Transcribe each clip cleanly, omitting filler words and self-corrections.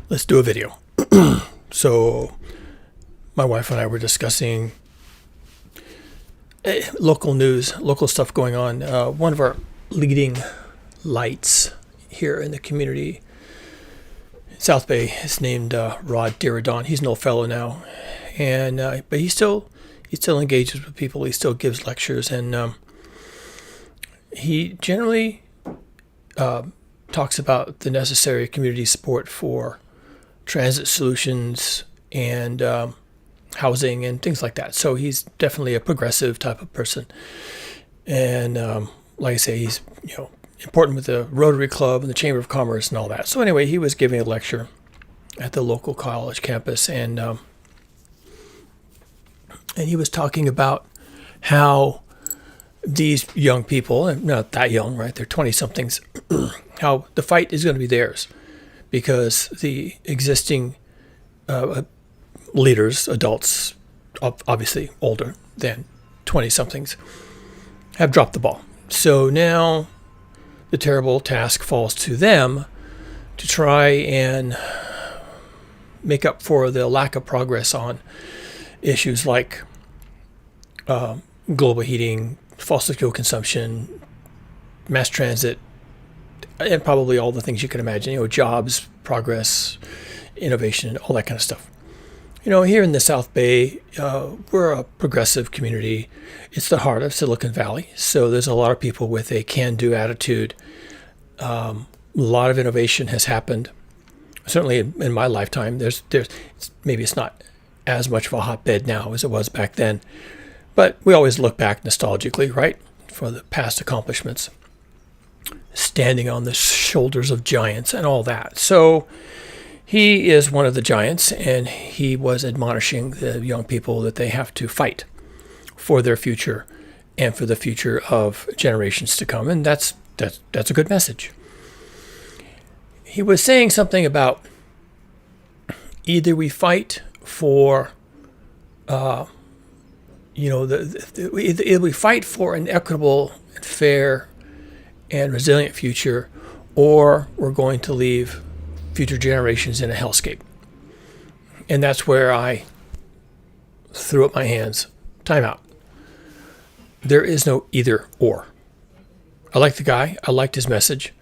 Let's do a video. So my wife and I were discussing local news, local stuff going on. One of our leading lights here in the community, South Bay, is named Rod Diridon. He's an old fellow now, and but he still engages with people. He still gives lectures, and he generally talks about the necessary community support for transit solutions and housing and things like that. So he's definitely a progressive type of person, and like I say, he's important with the Rotary Club and the Chamber of Commerce and all that. So anyway, he was giving a lecture at the local college campus, and he was talking about how these young people, and not that young, right? They're 20-somethings, how the fight is going to be theirs because the existing leaders, adults, obviously older than 20-somethings, have dropped the ball. So now the terrible task falls to them to try and make up for the lack of progress on issues like global heating, fossil fuel consumption, mass transit, and probably all the things you can imagine, jobs, progress, innovation, all that kind of stuff. Here in the South Bay, we're a progressive community. It's the heart of Silicon Valley, so there's a lot of people with a can-do attitude. A lot of innovation has happened. Certainly in my lifetime, there's maybe it's not as much of a hotbed now as it was back then, but we always look back nostalgically, right, for the past accomplishments, standing on the shoulders of giants and all that. So he is one of the giants, and he was admonishing the young people that they have to fight for their future and for the future of generations to come, and that's a good message. He was saying something about either we fight for either we fight for an equitable, fair, and resilient future, or we're going to leave future generations in a hellscape. And that's where I threw up my hands. Time out. There is no either or. I like the guy. I liked his message.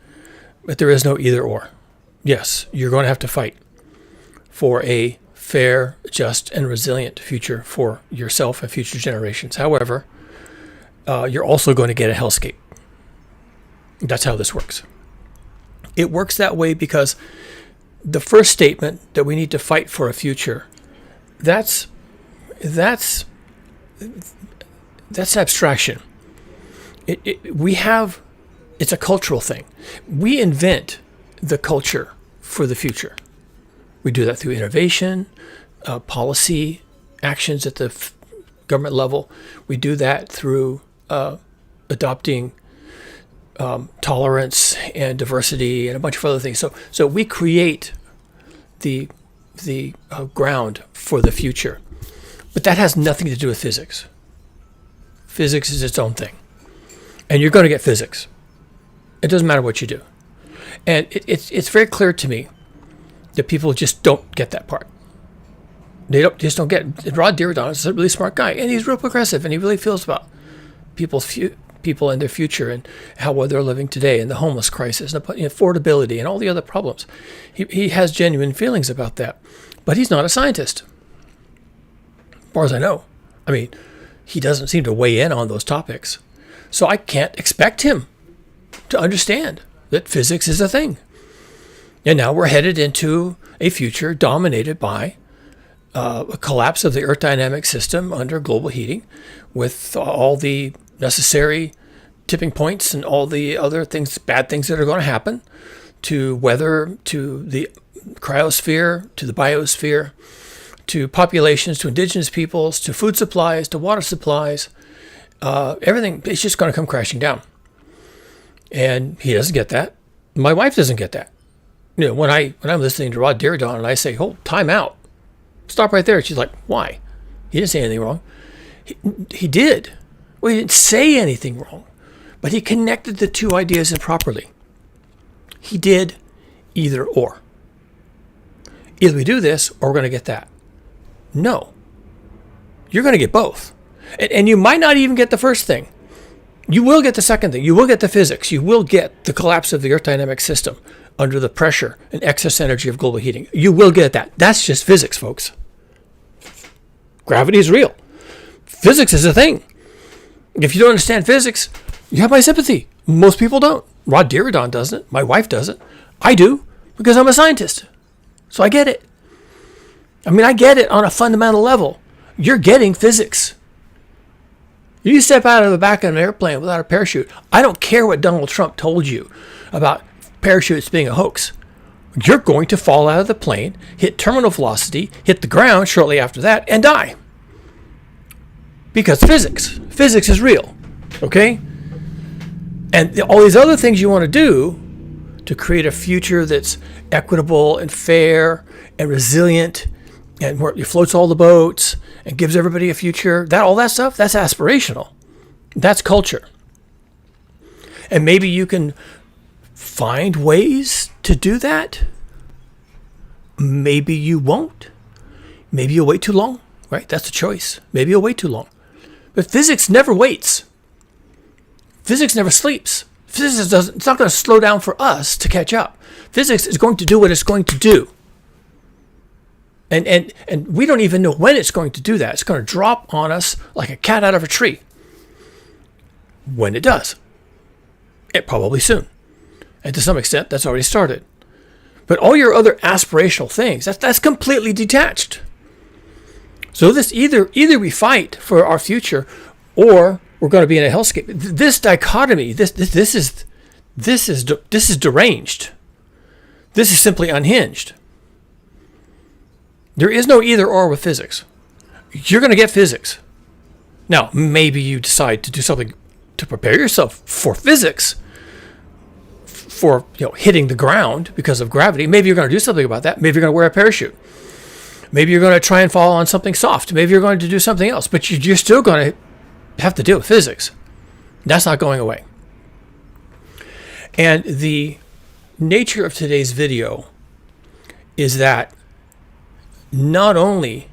But there is no either or. Yes, you're going to have to fight for a fair, just, and resilient future for yourself and future generations. However, you're also going to get a hellscape. That's how this works. It works that way because the first statement that we need to fight for a future, that's abstraction. It's a cultural thing. We invent the culture for the future. We do that through innovation, policy, actions at the government level. We do that through adopting tolerance and diversity and a bunch of other things. So we create the ground for the future. But that has nothing to do with physics. Physics is its own thing. And you're going to get physics. It doesn't matter what you do. And it's very clear to me that people just don't get that part. They just don't get it. Rod Diridon is a really smart guy, and he's real progressive, and he really feels about people and their future and how well they're living today, and the homeless crisis, and affordability, and all the other problems. He has genuine feelings about that, but he's not a scientist, as far as I know. I mean, he doesn't seem to weigh in on those topics, so I can't expect him to understand that physics is a thing. And now we're headed into a future dominated by a collapse of the Earth dynamic system under global heating, with all the necessary tipping points and all the other things, bad things that are going to happen to weather, to the cryosphere, to the biosphere, to populations, to indigenous peoples, to food supplies, to water supplies. Everything, it's just going to come crashing down. And he doesn't get that. My wife doesn't get that. When I'm listening to Rod Diridon and I say, "Hold, time out, stop right there," she's like, "Why? He didn't say anything wrong." He did. Well, he didn't say anything wrong, but he connected the two ideas improperly. He did either or. Either we do this or we're going to get that. No. You're going to get both. And you might not even get the first thing. You will get the second thing. You will get the physics. You will get the collapse of the Earth dynamic system under the pressure and excess energy of global heating. You will get that. That's just physics, folks. Gravity is real. Physics is a thing. If you don't understand physics, you have my sympathy. Most people don't. Rod Deridon doesn't. My wife doesn't. I do, because I'm a scientist. So I get it. I mean, I get it on a fundamental level. You're getting physics. You step out of the back of an airplane without a parachute. I don't care what Donald Trump told you about parachutes being a hoax. You're going to fall out of the plane, hit terminal velocity, hit the ground shortly after that, and die. Because physics. Physics is real. Okay? And all these other things you want to do to create a future that's equitable and fair and resilient and where it floats all the boats and gives everybody a future, all that stuff, that's aspirational. That's culture. And maybe you can find ways to do that. Maybe you won't. Maybe you'll wait too long, right? That's a choice. Maybe you'll wait too long. But physics never waits. Physics never sleeps. Physics doesn't, it's not going to slow down for us to catch up. Physics is going to do what it's going to do. And we don't even know when it's going to do that. It's going to drop on us like a cat out of a tree. When it does. It probably soon. And to some extent, that's already started. But all your other aspirational things, that's completely detached. So this either we fight for our future, or we're going to be in a hellscape. This dichotomy, this is deranged. This is simply unhinged. There is no either or with physics. You're going to get physics. Now, maybe you decide to do something to prepare yourself for physics, for hitting the ground because of gravity. Maybe you're going to do something about that. Maybe you're going to wear a parachute. Maybe you're going to try and fall on something soft. Maybe you're going to do something else. But you're still going to have to deal with physics. That's not going away. And the nature of today's video is that not only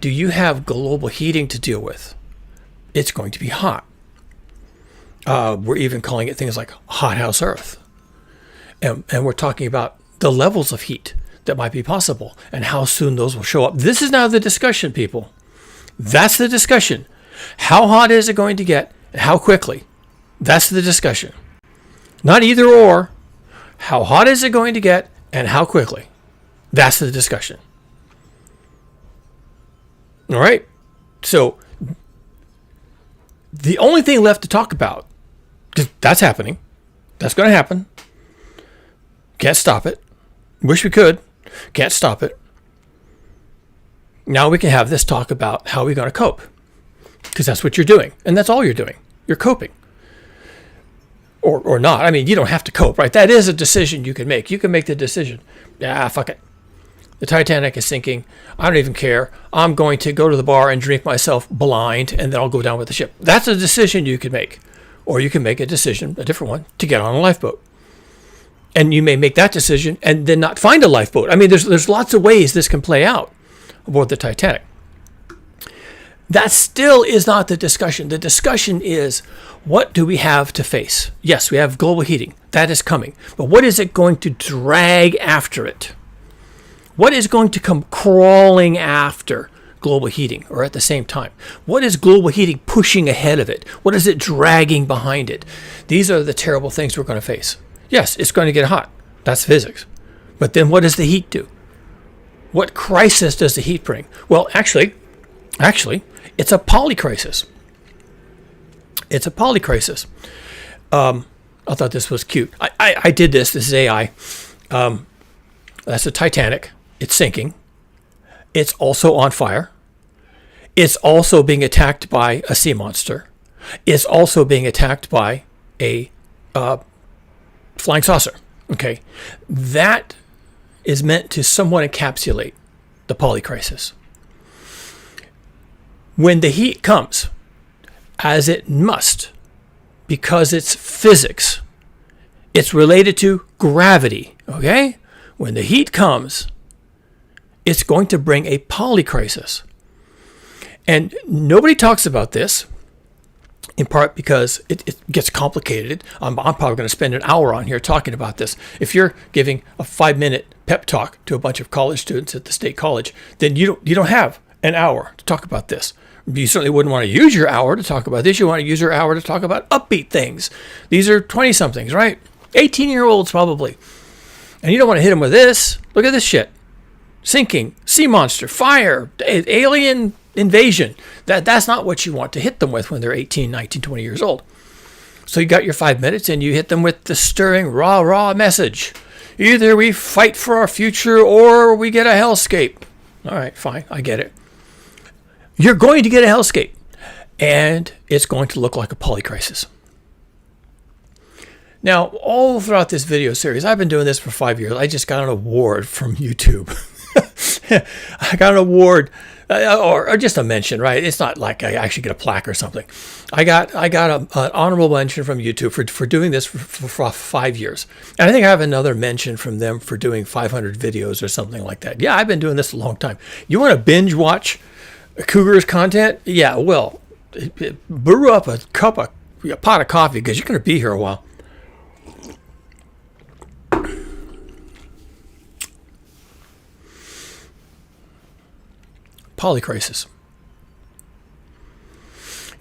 do you have global heating to deal with, it's going to be hot. We're even calling it things like hothouse Earth. And we're talking about the levels of heat that might be possible and how soon those will show up. This is now the discussion, people. That's the discussion. How hot is it going to get and how quickly? That's the discussion. Not either or. How hot is it going to get and how quickly? That's the discussion. All right. So the only thing left to talk about, because that's happening. That's going to happen. Can't stop it. Wish we could. Can't stop it. Now we can have this talk about how we're going to cope. Because that's what you're doing. And that's all you're doing. You're coping. Or not. I mean, you don't have to cope, right? That is a decision you can make. You can make the decision. Fuck it. The Titanic is sinking. I don't even care. I'm going to go to the bar and drink myself blind, and then I'll go down with the ship. That's a decision you can make. Or you can make a decision, a different one, to get on a lifeboat. And you may make that decision and then not find a lifeboat. I mean, there's lots of ways this can play out aboard the Titanic. That still is not the discussion. The discussion is, what do we have to face? Yes, we have global heating. That is coming. But what is it going to drag after it? What is going to come crawling after global heating, or at the same time? What is global heating pushing ahead of it? What is it dragging behind it? These are the terrible things we're going to face. Yes, it's going to get hot. That's physics. But then what does the heat do? What crisis does the heat bring? Well, actually, it's a polycrisis. It's a polycrisis. I thought this was cute. I did this. This is AI. That's the Titanic. It's sinking. It's also on fire. It's also being attacked by a sea monster. It's also being attacked by a flying saucer. Okay. That is meant to somewhat encapsulate the polycrisis. When the heat comes, as it must, because it's physics, it's related to gravity, okay? When the heat comes, it's going to bring a polycrisis. And nobody talks about this, in part because it gets complicated. I'm probably going to spend an hour on here talking about this. If you're giving a 5-minute pep talk to a bunch of college students at the state college, then you don't have an hour to talk about this. You certainly wouldn't want to use your hour to talk about this. You want to use your hour to talk about upbeat things. These are 20-somethings, right? 18-year-olds probably. And you don't want to hit them with this. Look at this shit. Sinking, sea monster, fire, alien invasion. That's not what you want to hit them with when they're 18, 19, 20 years old. So you got your 5 minutes and you hit them with the stirring, raw message. Either we fight for our future or we get a hellscape. All right, fine, I get it. You're going to get a hellscape, and it's going to look like a polycrisis. Now, all throughout this video series, I've been doing this for 5 years. I just got an award from YouTube. I got an award, or just a mention, right? It's not like I actually get a plaque or something. I got an honorable mention from YouTube for doing this for 5 years. And I think I have another mention from them for doing 500 videos or something like that. Yeah, I've been doing this a long time. You want to binge watch Cougar's content? Yeah, well, brew up a pot of coffee because you're going to be here a while. Polycrisis.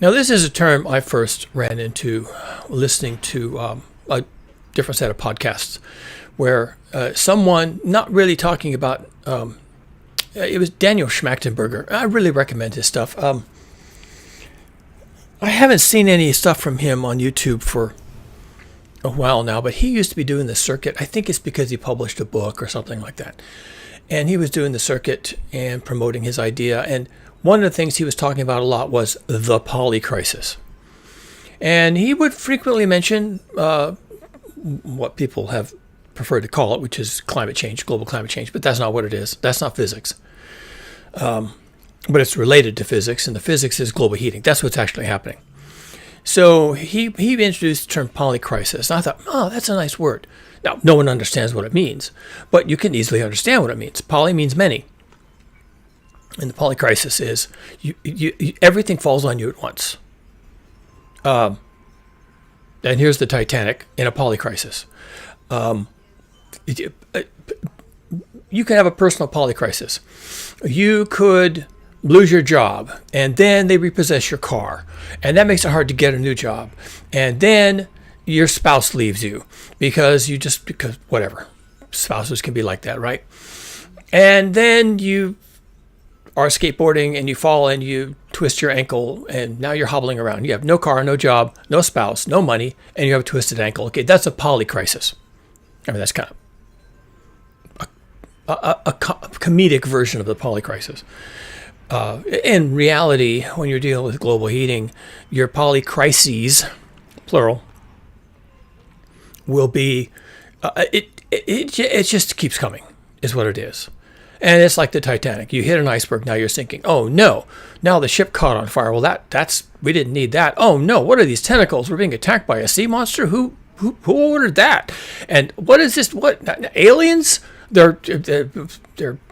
Now, this is a term I first ran into listening to a different set of podcasts where someone, not really talking about, it was Daniel Schmachtenberger. I really recommend his stuff. I haven't seen any stuff from him on YouTube for a while now, but he used to be doing the circuit. I think it's because he published a book or something like that. And he was doing the circuit and promoting his idea. And one of the things he was talking about a lot was the polycrisis. And he would frequently mention what people have preferred to call it, which is climate change, global climate change. But that's not what it is. That's not physics. But it's related to physics, and the physics is global heating. That's what's actually happening. So he introduced the term polycrisis. And I thought, oh, that's a nice word. Now, no one understands what it means, but you can easily understand what it means. Poly means many. And the polycrisis is you everything falls on you at once. And here's the Titanic in a polycrisis. You can have a personal polycrisis. You could lose your job, and then they repossess your car, and that makes it hard to get a new job. And then your spouse leaves you because whatever. Spouses can be like that, right? And then you are skateboarding and you fall and you twist your ankle, and now you're hobbling around. You have no car, no job, no spouse, no money, and you have a twisted ankle. Okay, that's a polycrisis. I mean, that's kind of a comedic version of the polycrisis. In reality, when you're dealing with global heating, your polycrises, plural, will be, it just keeps coming, is what it is. And it's like the Titanic. You hit an iceberg, now you're sinking. Oh no, now the ship caught on fire. Well, that's we didn't need that. Oh no, what are these tentacles? We're being attacked by a sea monster? Who ordered that? And what is this? What, aliens? They're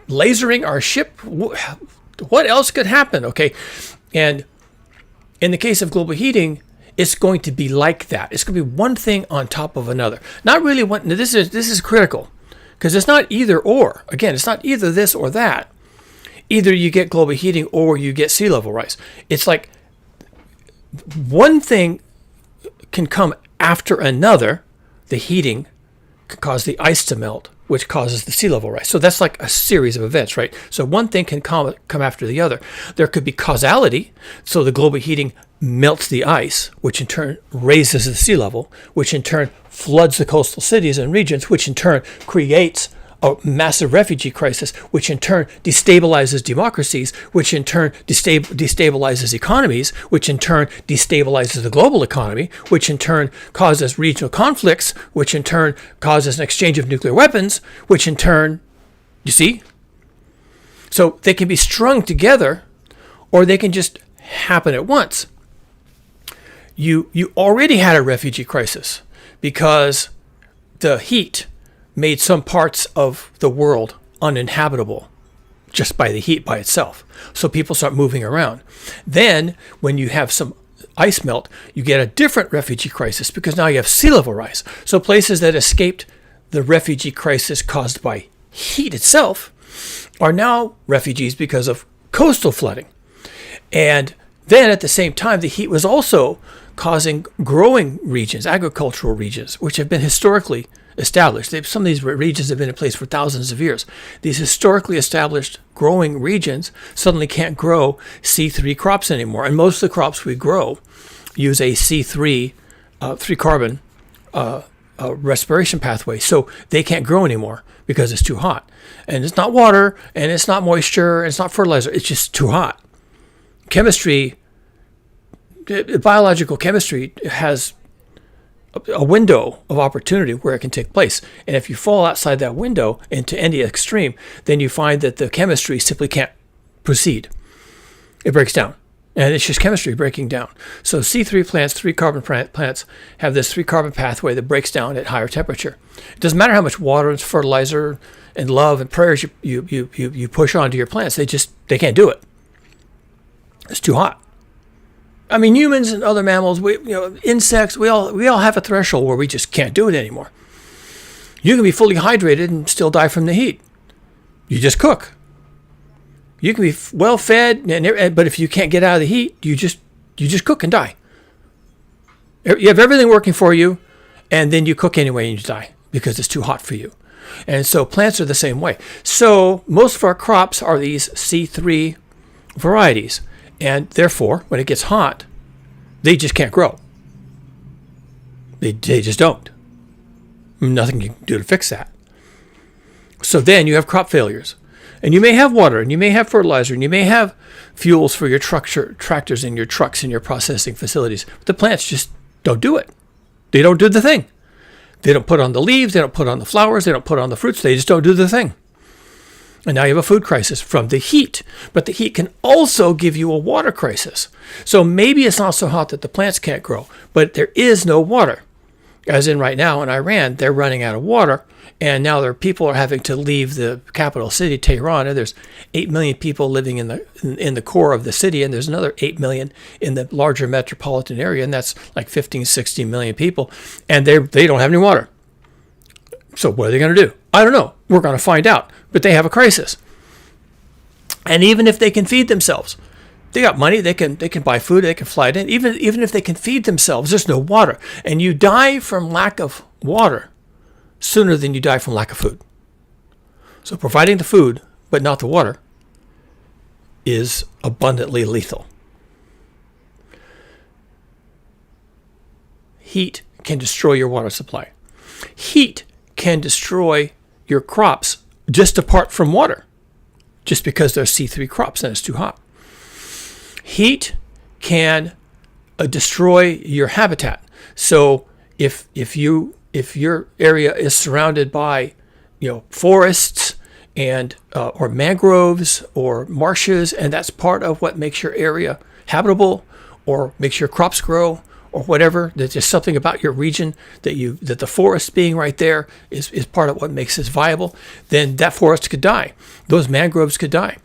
lasering our ship? What else could happen? Okay, and in the case of global heating, it's going to be like that. It's going to be one thing on top of another. Not really one. This is critical, because it's not either or. Again, it's not either this or that. Either you get global heating or you get sea level rise. It's like one thing can come after another. The heating can cause the ice to melt, which causes the sea level rise. So that's like a series of events, right? So one thing can come after the other. There could be causality. So the global heating melts the ice, which in turn raises the sea level, which in turn floods the coastal cities and regions, which in turn creates a massive refugee crisis, which in turn destabilizes democracies, which in turn destabilizes economies, which in turn destabilizes the global economy, which in turn causes regional conflicts, which in turn causes an exchange of nuclear weapons, which in turn, you see? So they can be strung together, or they can just happen at once. You already had a refugee crisis because the heat made some parts of the world uninhabitable just by the heat by itself. So people start moving around. Then when you have some ice melt, you get a different refugee crisis because now you have sea level rise. So places that escaped the refugee crisis caused by heat itself are now refugees because of coastal flooding. And then at the same time, the heat was also causing growing regions, agricultural regions, which have been historically established. Some of these regions have been in place for thousands of years. These historically established growing regions suddenly can't grow C3 crops anymore. And most of the crops we grow use a C3, 3-carbon respiration pathway. So they can't grow anymore because it's too hot. And it's not water, and it's not moisture, and it's not fertilizer. It's just too hot. Chemistry, biological chemistry has a window of opportunity where it can take place. And if you fall outside that window into any extreme, then you find that the chemistry simply can't proceed. It breaks down. And it's just chemistry breaking down. So C3 plants, 3-carbon plants, have this 3-carbon pathway that breaks down at higher temperature. It doesn't matter how much water and fertilizer and love and prayers you push onto your plants. They can't do it. It's too hot. I mean, humans and other mammals, insects, we all have a threshold where we just can't do it anymore. You can be fully hydrated and still die from the heat. You just cook. You can be well fed, but if you can't get out of the heat, you just cook and die. You have everything working for you, and then you cook anyway and you die because it's too hot for you. And so plants are the same way. So most of our crops are these C3 varieties. And therefore, when it gets hot, they just can't grow. They just don't. Nothing you can do to fix that. So then you have crop failures. And you may have water, and you may have fertilizer, and you may have fuels for your tractors and your trucks and your processing facilities. But the plants just don't do it. They don't do the thing. They don't put on the leaves. They don't put on the flowers. They don't put on the fruits. They just don't do the thing. And now you have a food crisis from the heat. But the heat can also give you a water crisis. So maybe it's not so hot that the plants can't grow, but there is no water. As in right now in Iran, they're running out of water. And now their people are having to leave the capital city, Tehran. And there's 8 million people living in the core of the city. And there's another 8 million in the larger metropolitan area. And that's like 15, 16 million people. And they don't have any water. So what are they going to do? I don't know. We're going to find out. But they have a crisis. And even if they can feed themselves, they got money, they can buy food, they can fly it in. Even if they can feed themselves, there's no water. And you die from lack of water sooner than you die from lack of food. So providing the food, but not the water, is abundantly lethal. Heat can destroy your water supply. Heat can destroy your crops just apart from water, just because they're C3 crops and it's too hot. Heat can destroy your habitat. So if your area is surrounded by forests and or mangroves or marshes, and that's part of what makes your area habitable or makes your crops grow or whatever, there's just something about your region that the forest being right there is part of what makes this viable, then that forest could die. Those mangroves could die.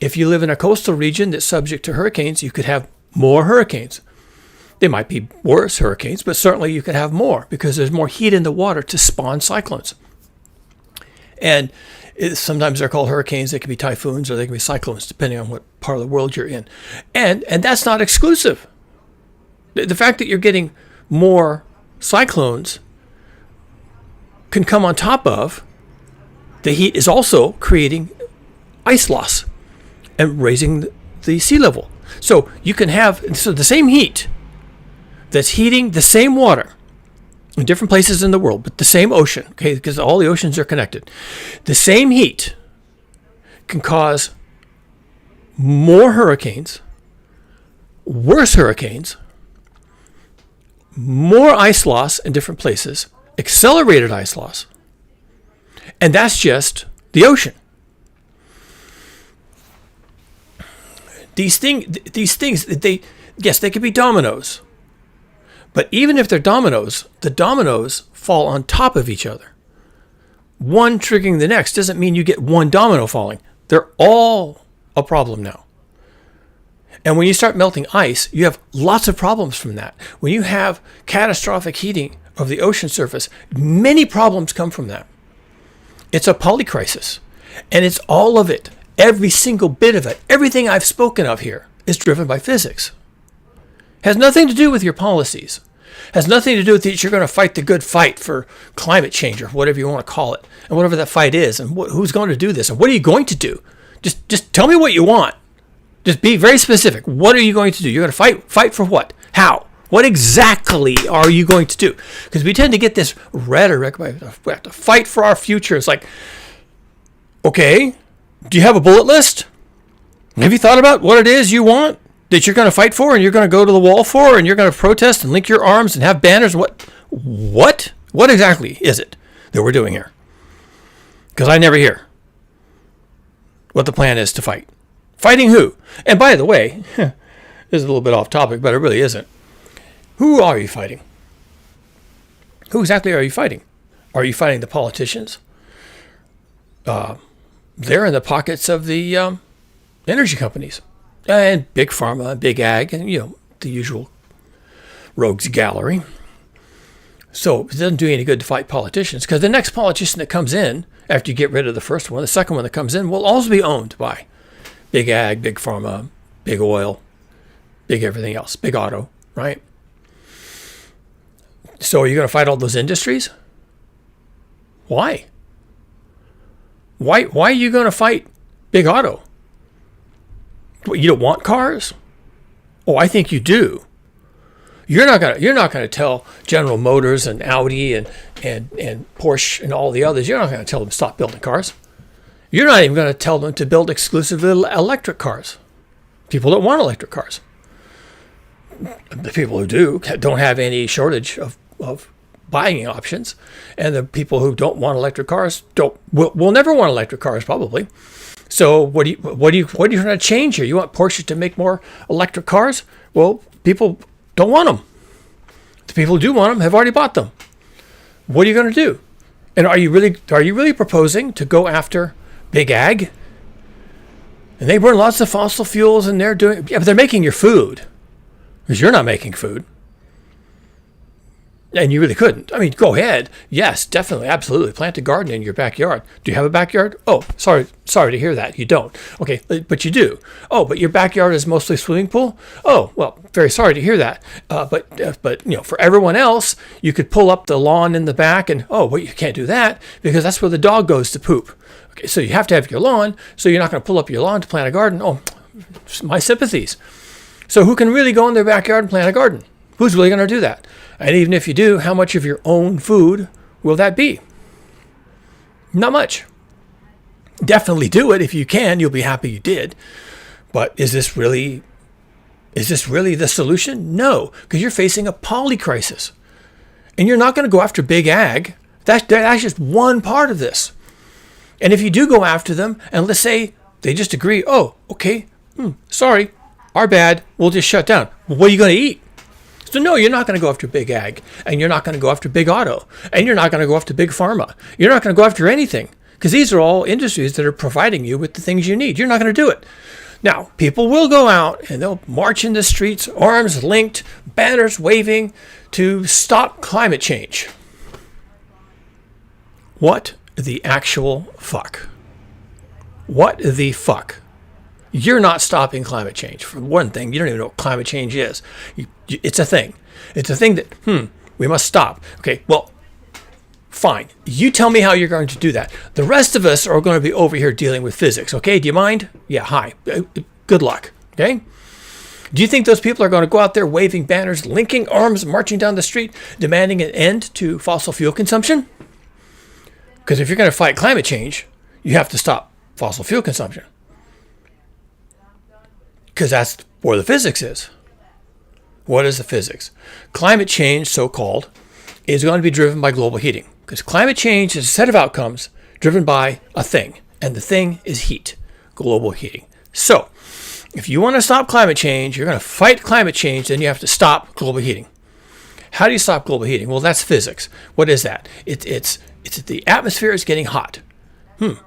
If you live in a coastal region that's subject to hurricanes, you could have more hurricanes. They might be worse hurricanes, but certainly you could have more because there's more heat in the water to spawn cyclones. And sometimes they're called hurricanes. They can be typhoons or they can be cyclones, depending on what part of the world you're in. And that's not exclusive. The fact that you're getting more cyclones can come on top of the heat is also creating ice loss and raising the sea level. So you can have the same heat that's heating the same water in different places in the world, but the same ocean, okay, because all the oceans are connected. The same heat can cause more hurricanes, worse hurricanes, more ice loss in different places, accelerated ice loss, and that's just the ocean. These things, they could be dominoes, but even if they're dominoes, the dominoes fall on top of each other. one triggering the next doesn't mean you get one domino falling. They're all a problem now. And when you start melting ice, you have lots of problems from that. When you have catastrophic heating of the ocean surface, many problems come from that. It's a polycrisis. And it's all of it. Every single bit of it. Everything I've spoken of here is driven by physics. Has nothing to do with your policies. Has nothing to do with that you're going to fight the good fight for climate change or whatever you want to call it. And whatever that fight is. And who's going to do this. And what are you going to do? Just tell me what you want. Just be very specific. What are you going to do? You're going to fight? Fight for what? How? What exactly are you going to do? Because we tend to get this rhetoric. We have to fight for our future. It's like, okay, do you have a bullet list? Have you thought about what it is you want that you're going to fight for and you're going to go to the wall for and you're going to protest and link your arms and have banners? What exactly is it that we're doing here? Because I never hear what the plan is to fight. Fighting who? And by the way, this is a little bit off topic, but it really isn't. Who are you fighting? Who exactly are you fighting? Are you fighting the politicians? They're in the pockets of the energy companies and big pharma, and big ag, and the usual rogues gallery. So it doesn't do any good to fight politicians because the next politician that comes in after you get rid of the first one, the second one that comes in will also be owned by big ag, big pharma, big oil, big everything else, big auto, right? So are you going to fight all those industries? Why? Why are you going to fight big auto? What, you don't want cars? Oh, I think you do. You're not gonna tell General Motors and Audi and Porsche and all the others. You're not going to tell them to stop building cars. You're not even going to tell them to build exclusively electric cars. People don't want electric cars. The people who do don't have any shortage of buying options, and the people who don't want electric cars will never want electric cars probably. So what are you trying to change here? You want Porsche to make more electric cars? Well, people don't want them. The people who do want them have already bought them. What are you going to do? And are you really proposing to go after big ag? And they burn lots of fossil fuels, and but they're making your food, because you're not making food. And you really couldn't. I mean, go ahead. Yes, definitely, absolutely. Plant a garden in your backyard. Do you have a backyard? Oh, sorry to hear that. You don't. Okay, but you do. Oh, but your backyard is mostly swimming pool? Oh, well, very sorry to hear that. But for everyone else, you could pull up the lawn in the back and, well, you can't do that because that's where the dog goes to poop. Okay, so you have to have your lawn, so you're not going to pull up your lawn to plant a garden. Oh, my sympathies. So who can really go in their backyard and plant a garden? Who's really going to do that? And even if you do, how much of your own food will that be? Not much. Definitely do it if you can. You'll be happy you did. But is this really the solution? No, because you're facing a polycrisis. And you're not going to go after big ag. That's just one part of this. And if you do go after them, and let's say they just agree, oh, okay, sorry, our bad, we'll just shut down. Well, what are you going to eat? So no, you're not going to go after big ag, and you're not going to go after big auto, and you're not going to go after big pharma. You're not going to go after anything, because these are all industries that are providing you with the things you need. You're not going to do it. Now, people will go out, and they'll march in the streets, arms linked, banners waving, to stop climate change. What the actual fuck? What the fuck? You're not stopping climate change. For one thing, you don't even know what climate change is. It's a thing. It's a thing that, we must stop. Okay, well, fine. You tell me how you're going to do that. The rest of us are going to be over here dealing with physics. Okay, do you mind? Yeah, hi. Good luck. Okay? Do you think those people are going to go out there waving banners, linking arms, marching down the street, demanding an end to fossil fuel consumption? Because if you're going to fight climate change, you have to stop fossil fuel consumption. Because that's where the physics is. What is the physics? Climate change, so-called, is going to be driven by global heating. Because climate change is a set of outcomes driven by a thing. And the thing is heat, global heating. So, if you want to stop climate change, you're going to fight climate change, then you have to stop global heating. How do you stop global heating? Well, that's physics. What is that? It's It's that the atmosphere is getting hot.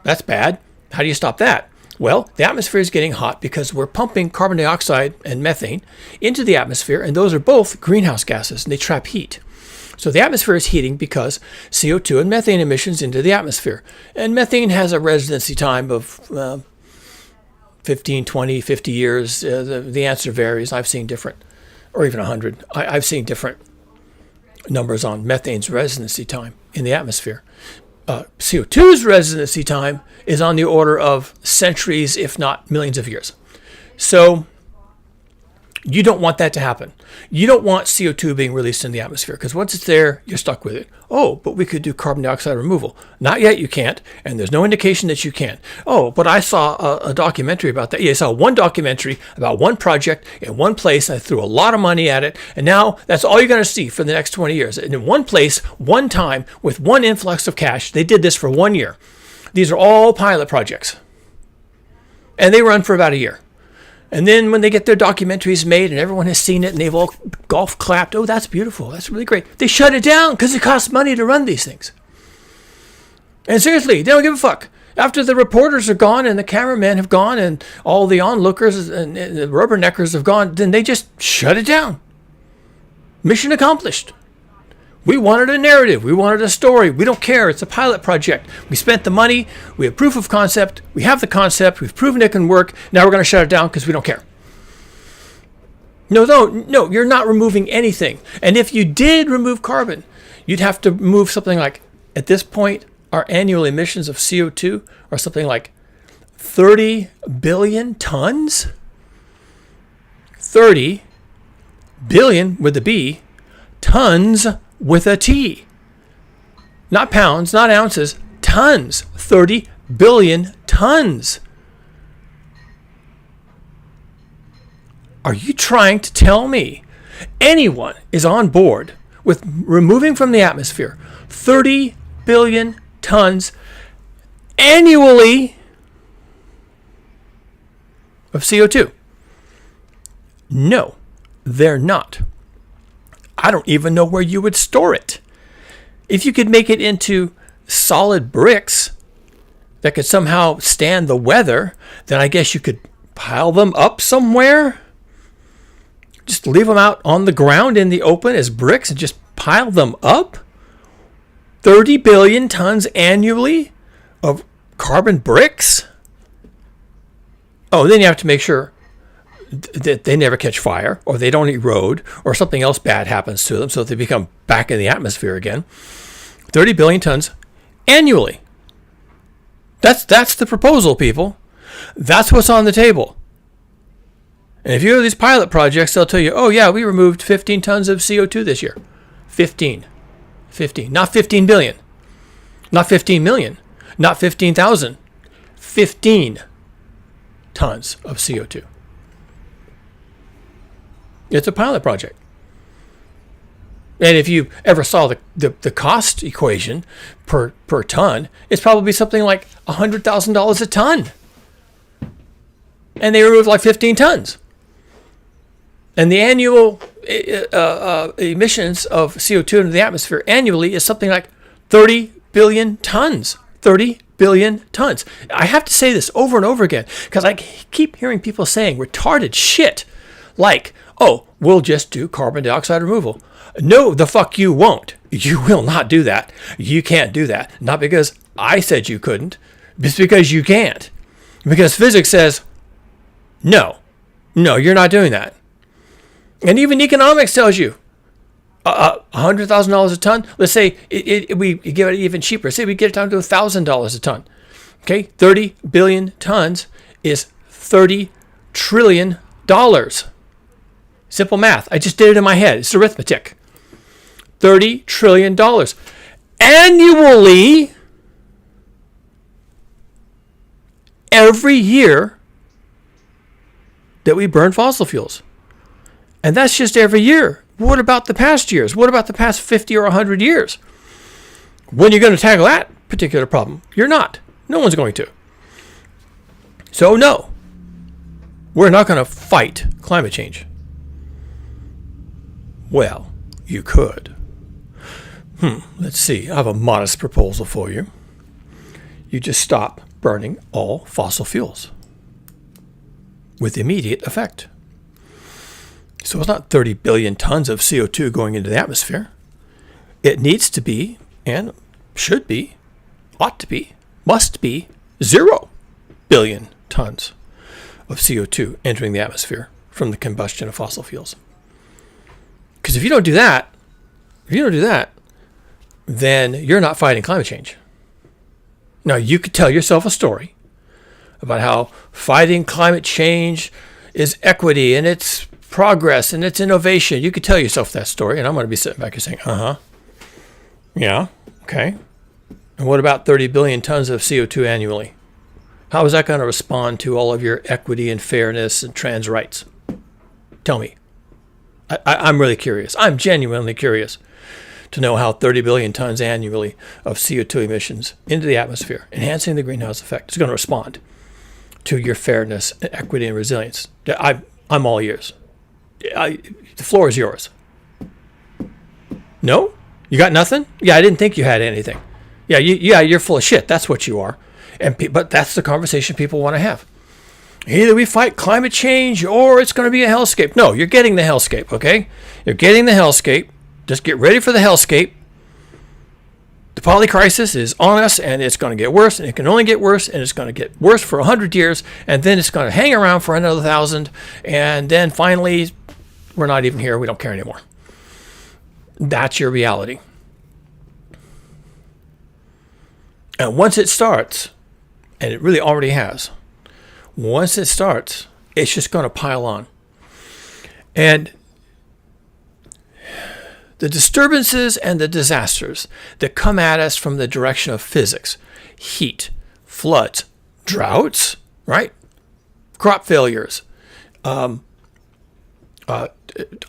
That's bad. How do you stop that? Well, the atmosphere is getting hot because we're pumping carbon dioxide and methane into the atmosphere, and those are both greenhouse gases, and they trap heat. So the atmosphere is heating because CO2 and methane emissions into the atmosphere. And methane has a residency time of 15, 20, 50 years. The answer varies. I've seen different, or even 100. I've seen different numbers on methane's residency time in the atmosphere. CO2's residency time is on the order of centuries, if not millions of years. So you don't want that to happen. You don't want CO2 being released in the atmosphere because once it's there, you're stuck with it. Oh, but we could do carbon dioxide removal. Not yet, you can't, and there's no indication that you can. Oh, but I saw a documentary about that. Yeah, I saw one documentary about one project in one place. I threw a lot of money at it, and now that's all you're going to see for the next 20 years. And in one place, one time, with one influx of cash, they did this for 1 year. These are all pilot projects, and they run for about a year. And then when they get their documentaries made and everyone has seen it and they've all golf clapped, oh, that's beautiful, that's really great, they shut it down because it costs money to run these things. And seriously, they don't give a fuck. After the reporters are gone and the cameramen have gone and all the onlookers and the rubberneckers have gone, then they just shut it down. Mission accomplished. We wanted a narrative. We wanted a story. We don't care. It's a pilot project. We spent the money. We have proof of concept. We have the concept. We've proven it can work. Now we're going to shut it down because we don't care. No, you're not removing anything. And if you did remove carbon, you'd have to move something like, at this point, our annual emissions of CO2 are something like 30 billion tons. 30 billion with a B, tons with a T. Not pounds, not ounces, tons. 30 billion tons. Are you trying to tell me anyone is on board with removing from the atmosphere 30 billion tons annually of CO2? No, they're not. I don't even know where you would store it. If you could make it into solid bricks that could somehow stand the weather, then I guess you could pile them up somewhere. Just leave them out on the ground in the open as bricks and just pile them up. 30 billion tons annually of carbon bricks. Oh, then you have to make sure that they never catch fire or they don't erode or something else bad happens to them so that they become back in the atmosphere again. 30 billion tons annually. That's the proposal, people. That's what's on the table. And if you have these pilot projects, they'll tell you, oh yeah, we removed 15 tons of CO2 this year. 15. Not 15 billion. Not 15 million. Not 15,000. 15 tons of CO2. It's a pilot project. And if you ever saw the cost equation per ton, it's probably something like $100,000 a ton. And they removed like 15 tons. And the annual emissions of CO2 into the atmosphere annually is something like 30 billion tons. 30 billion tons. I have to say this over and over again because I keep hearing people saying retarded shit like, oh, we'll just do carbon dioxide removal. No, the fuck you won't. You will not do that. You can't do that. Not because I said you couldn't. It's because you can't. Because physics says, no, you're not doing that. And even economics tells you $100,000 a ton. Let's say we give it even cheaper. Say we get it down to $1,000 a ton. Okay, 30 billion tons is $30 trillion. Simple math. I just did it in my head. It's arithmetic. $30 trillion annually every year that we burn fossil fuels. And that's just every year. What about the past years? What about the past 50 or 100 years? When are you going to tackle that particular problem? You're not. No one's going to. So no, we're not going to fight climate change. Well, you could. Let's see. I have a modest proposal for you. You just stop burning all fossil fuels with immediate effect. So it's not 30 billion tons of CO2 going into the atmosphere. It needs to be, and should be, ought to be, must be 0 billion tons of CO2 entering the atmosphere from the combustion of fossil fuels. Because if you don't do that, then you're not fighting climate change. Now, you could tell yourself a story about how fighting climate change is equity and it's progress and it's innovation. You could tell yourself that story, and I'm going to be sitting back here saying, yeah, okay. And what about 30 billion tons of CO2 annually? How is that going to respond to all of your equity and fairness and trans rights? Tell me. I'm really curious. I'm genuinely curious to know how 30 billion tons annually of CO2 emissions into the atmosphere, enhancing the greenhouse effect, is going to respond to your fairness, equity, and resilience. I'm all ears. The floor is yours. No? You got nothing? Yeah, I didn't think you had anything. Yeah, you're full of shit. That's what you are. But that's the conversation people want to have. Either we fight climate change or it's going to be a hellscape. No, you're getting the hellscape, okay? You're getting the hellscape. Just get ready for the hellscape. The poly crisis is on us, and it's going to get worse, and it can only get worse, and it's going to get worse for 100 years, and then it's going to hang around for another 1,000, and then finally, we're not even here. We don't care anymore. That's your reality. And once it starts, and it really already has, once it starts, it's just going to pile on. And the disturbances and the disasters that come at us from the direction of physics, heat, floods, droughts, right? Crop failures,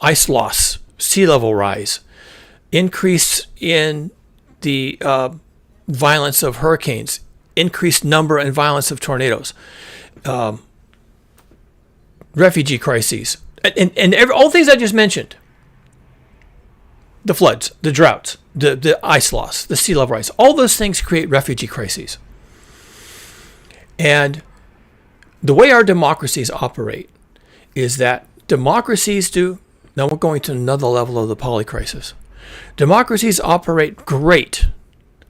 ice loss, sea level rise, increase in the violence of hurricanes, increased number and violence of tornadoes, refugee crises, and all things I just mentioned. The floods, the droughts, the ice loss, the sea level rise, all those things create refugee crises. And the way our democracies operate is that democracies do, now we're going to another level of the poly crisis. Democracies operate great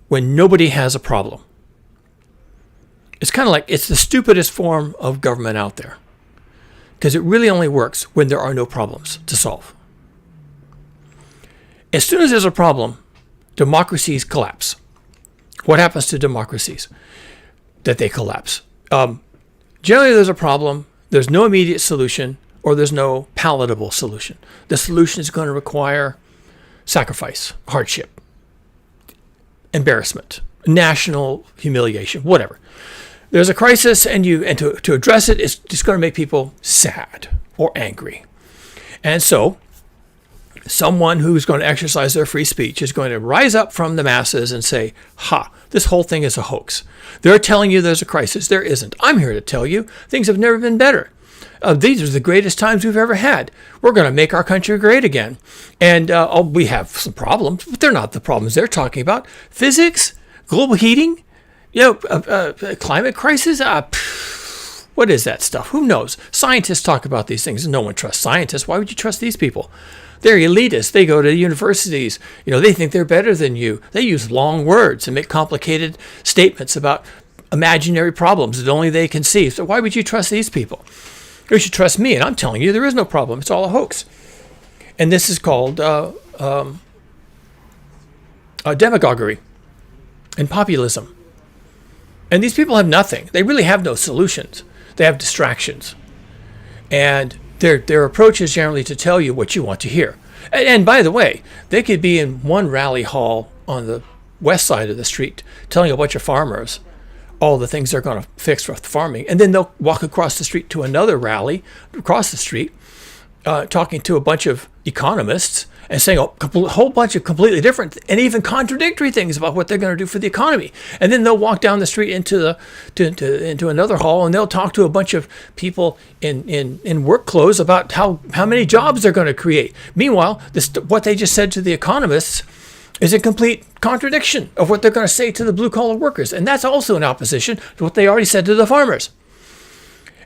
when nobody has a problem. It's kind of like, it's the stupidest form of government out there, because it really only works when there are no problems to solve. As soon as there's a problem, democracies collapse. What happens to democracies? That they collapse. Generally, there's a problem, there's no immediate solution, or there's no palatable solution. The solution is going to require sacrifice, hardship, embarrassment, national humiliation, whatever. There's a crisis, and to address it is just going to make people sad or angry. And so, someone who's going to exercise their free speech is going to rise up from the masses and say, this whole thing is a hoax. They're telling you there's a crisis. There isn't. I'm here to tell you things have never been better. These are the greatest times we've ever had. We're going to make our country great again. And we have some problems, but they're not the problems they're talking about. Physics, global heating, climate crisis. What is that stuff? Who knows? Scientists talk about these things, and no one trusts scientists. Why would you trust these people? They're elitists. They go to universities. They think they're better than you. They use long words and make complicated statements about imaginary problems that only they can see. So why would you trust these people? You should trust me, and I'm telling you there is no problem. It's all a hoax. And this is called demagoguery and populism. And these people have nothing. They really have no solutions. They have distractions. And their approach is generally to tell you what you want to hear. And by the way, they could be in one rally hall on the west side of the street telling a bunch of farmers all the things they're going to fix for farming. And then they'll walk across the street to another rally across the street, talking to a bunch of economists and saying a whole bunch of completely different and even contradictory things about what they're going to do for the economy. And then they'll walk down the street into another hall, and they'll talk to a bunch of people in work clothes about how many jobs they're going to create. Meanwhile, what they just said to the economists is a complete contradiction of what they're going to say to the blue-collar workers. And that's also in opposition to what they already said to the farmers.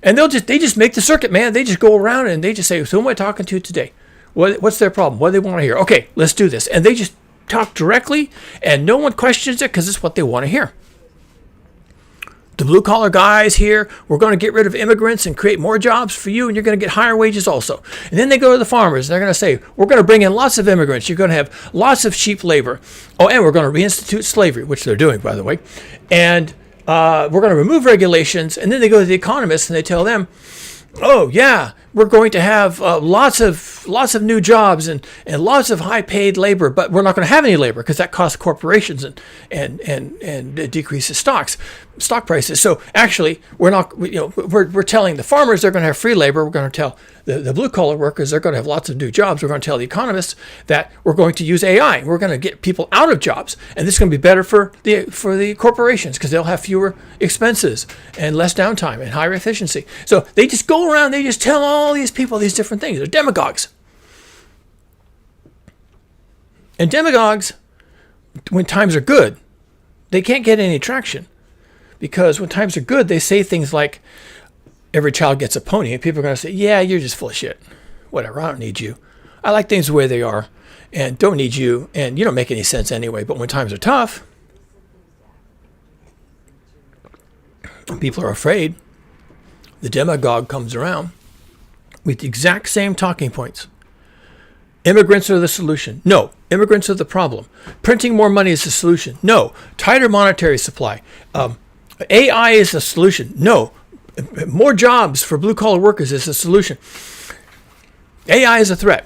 And they just make the circuit, man. They just go around and they just say, so who am I talking to today? What's their problem? What do they want to hear? Okay, let's do this. And they just talk directly, and no one questions it because it's what they want to hear. The blue-collar guys here, we're going to get rid of immigrants and create more jobs for you, and you're going to get higher wages also. And then they go to the farmers, and they're going to say, we're going to bring in lots of immigrants. You're going to have lots of cheap labor. Oh, and we're going to reinstitute slavery, which they're doing, by the way. And we're going to remove regulations. And then they go to the economists, and they tell them, oh, yeah, we're going to have lots of new jobs and lots of high-paid labor, but we're not going to have any labor because that costs corporations and it decreases stock prices. So actually, we're telling the farmers they're going to have free labor. We're going to tell the blue-collar workers they're going to have lots of new jobs. We're going to tell the economists that we're going to use AI. We're going to get people out of jobs, and this is going to be better for the corporations because they'll have fewer expenses and less downtime and higher efficiency. So they just go around. They just tell all these people these different things. They're demagogues. And demagogues, when times are good, they can't get any traction. Because when times are good, they say things like, every child gets a pony. And people are going to say, yeah, you're just full of shit. Whatever, I don't need you. I like things the way they are and don't need you. And you don't make any sense anyway. But when times are tough, people are afraid. The demagogue comes around with the exact same talking points. Immigrants are the solution. No. Immigrants are the problem. Printing more money is the solution. No. Tighter monetary supply. AI is the solution. No. More jobs for blue-collar workers is the solution. AI is a threat.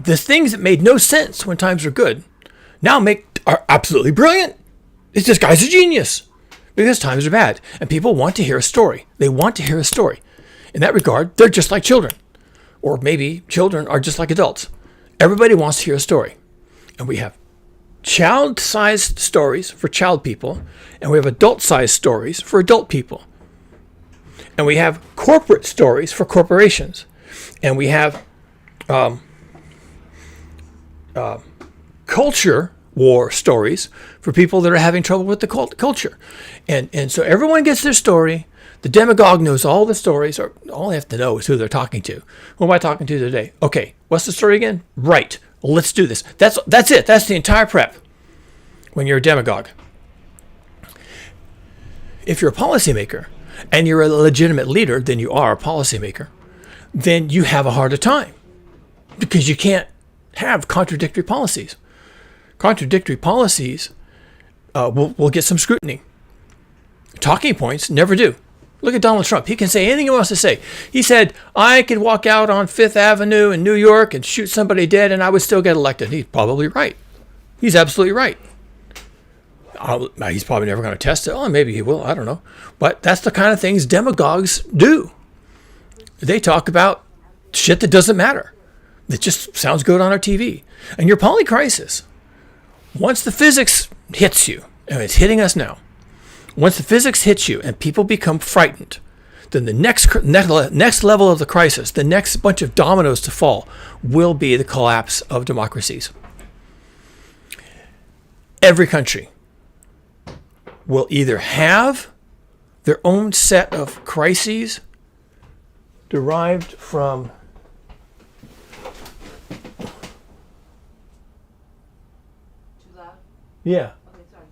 The things that made no sense when times are good now are absolutely brilliant. This guy's a genius because times are bad and people want to hear a story. They want to hear a story. In that regard, they're just like children. Or maybe children are just like adults. Everybody wants to hear a story. And we have child-sized stories for child people, and we have adult-sized stories for adult people. And we have corporate stories for corporations. And we have culture war stories for people that are having trouble with the culture. And so everyone gets their story. The demagogue knows all the stories, or all they have to know is who they're talking to. Who am I talking to today? Okay, what's the story again? Right. Well, let's do this. That's it. That's the entire prep when you're a demagogue. If you're a policymaker and you're a legitimate leader, then you are a policymaker, then you have a harder time because you can't have contradictory policies. Contradictory policies will get some scrutiny. Talking points never do. Look at Donald Trump. He can say anything he wants to say. He said, I could walk out on Fifth Avenue in New York and shoot somebody dead and I would still get elected. He's probably right. He's absolutely right. He's probably never going to test it. Oh, maybe he will. I don't know. But that's the kind of things demagogues do. They talk about shit that doesn't matter. It just sounds good on our TV. And your polycrisis, once the physics hits you, and it's hitting us now, once the physics hits you and people become frightened, then the next level of the crisis, the next bunch of dominoes to fall, will be the collapse of democracies. Every country will either have their own set of crises derived from Too loud? Yeah. Okay, sorry.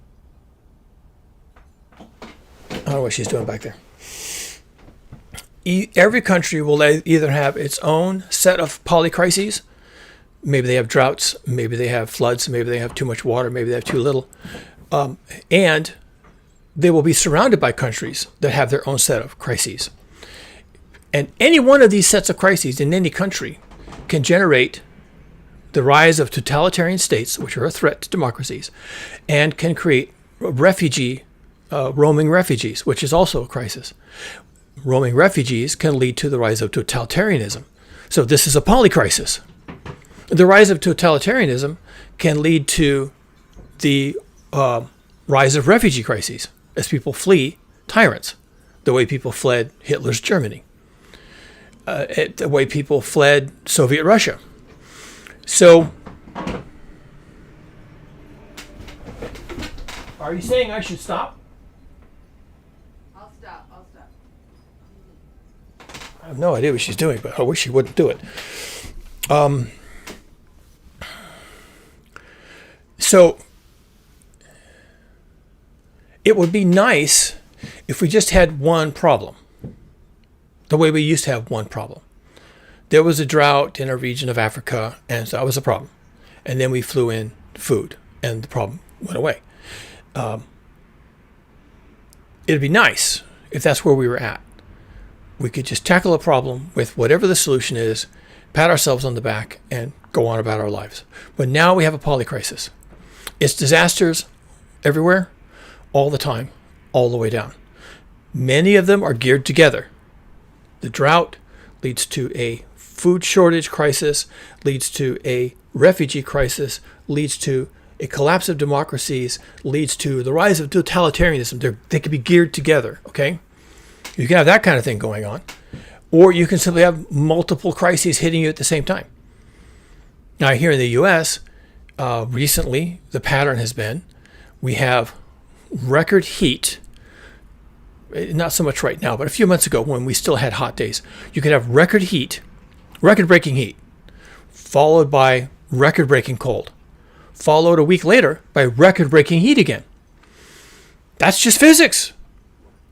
I don't know what she's doing back there. Every country will either have its own set of polycrises. Maybe they have droughts, maybe they have floods, maybe they have too much water, maybe they have too little. And they will be surrounded by countries that have their own set of crises. And any one of these sets of crises in any country can generate the rise of totalitarian states, which are a threat to democracies, and can create roaming refugees, which is also a crisis. Roaming refugees can lead to the rise of totalitarianism. So this is a polycrisis. The rise of totalitarianism can lead to the rise of refugee crises as people flee tyrants, the way people fled Hitler's Germany, the way people fled Soviet Russia. So Are you saying I should stop? I'll stop. I'll stop. I have no idea what she's doing, but I wish she wouldn't do it. So it would be nice if we just had one problem, the way we used to have one problem. There was a drought in a region of Africa, and so that was a problem. And then we flew in food, and the problem went away. It'd be nice if that's where we were at. We could just tackle a problem with whatever the solution is, pat ourselves on the back, and go on about our lives. But now we have a polycrisis. It's disasters everywhere, all the time, all the way down. Many of them are geared together. The drought leads to a food shortage crisis, leads to a refugee crisis, leads to a collapse of democracies, leads to the rise of totalitarianism. They can be geared together, okay? You can have that kind of thing going on. Or you can simply have multiple crises hitting you at the same time. Now, here in the U.S., recently, the pattern has been we have record heat. Not so much right now, but a few months ago when we still had hot days, you could have record heat, record-breaking heat, followed by record-breaking cold, followed a week later by record-breaking heat again. That's just physics.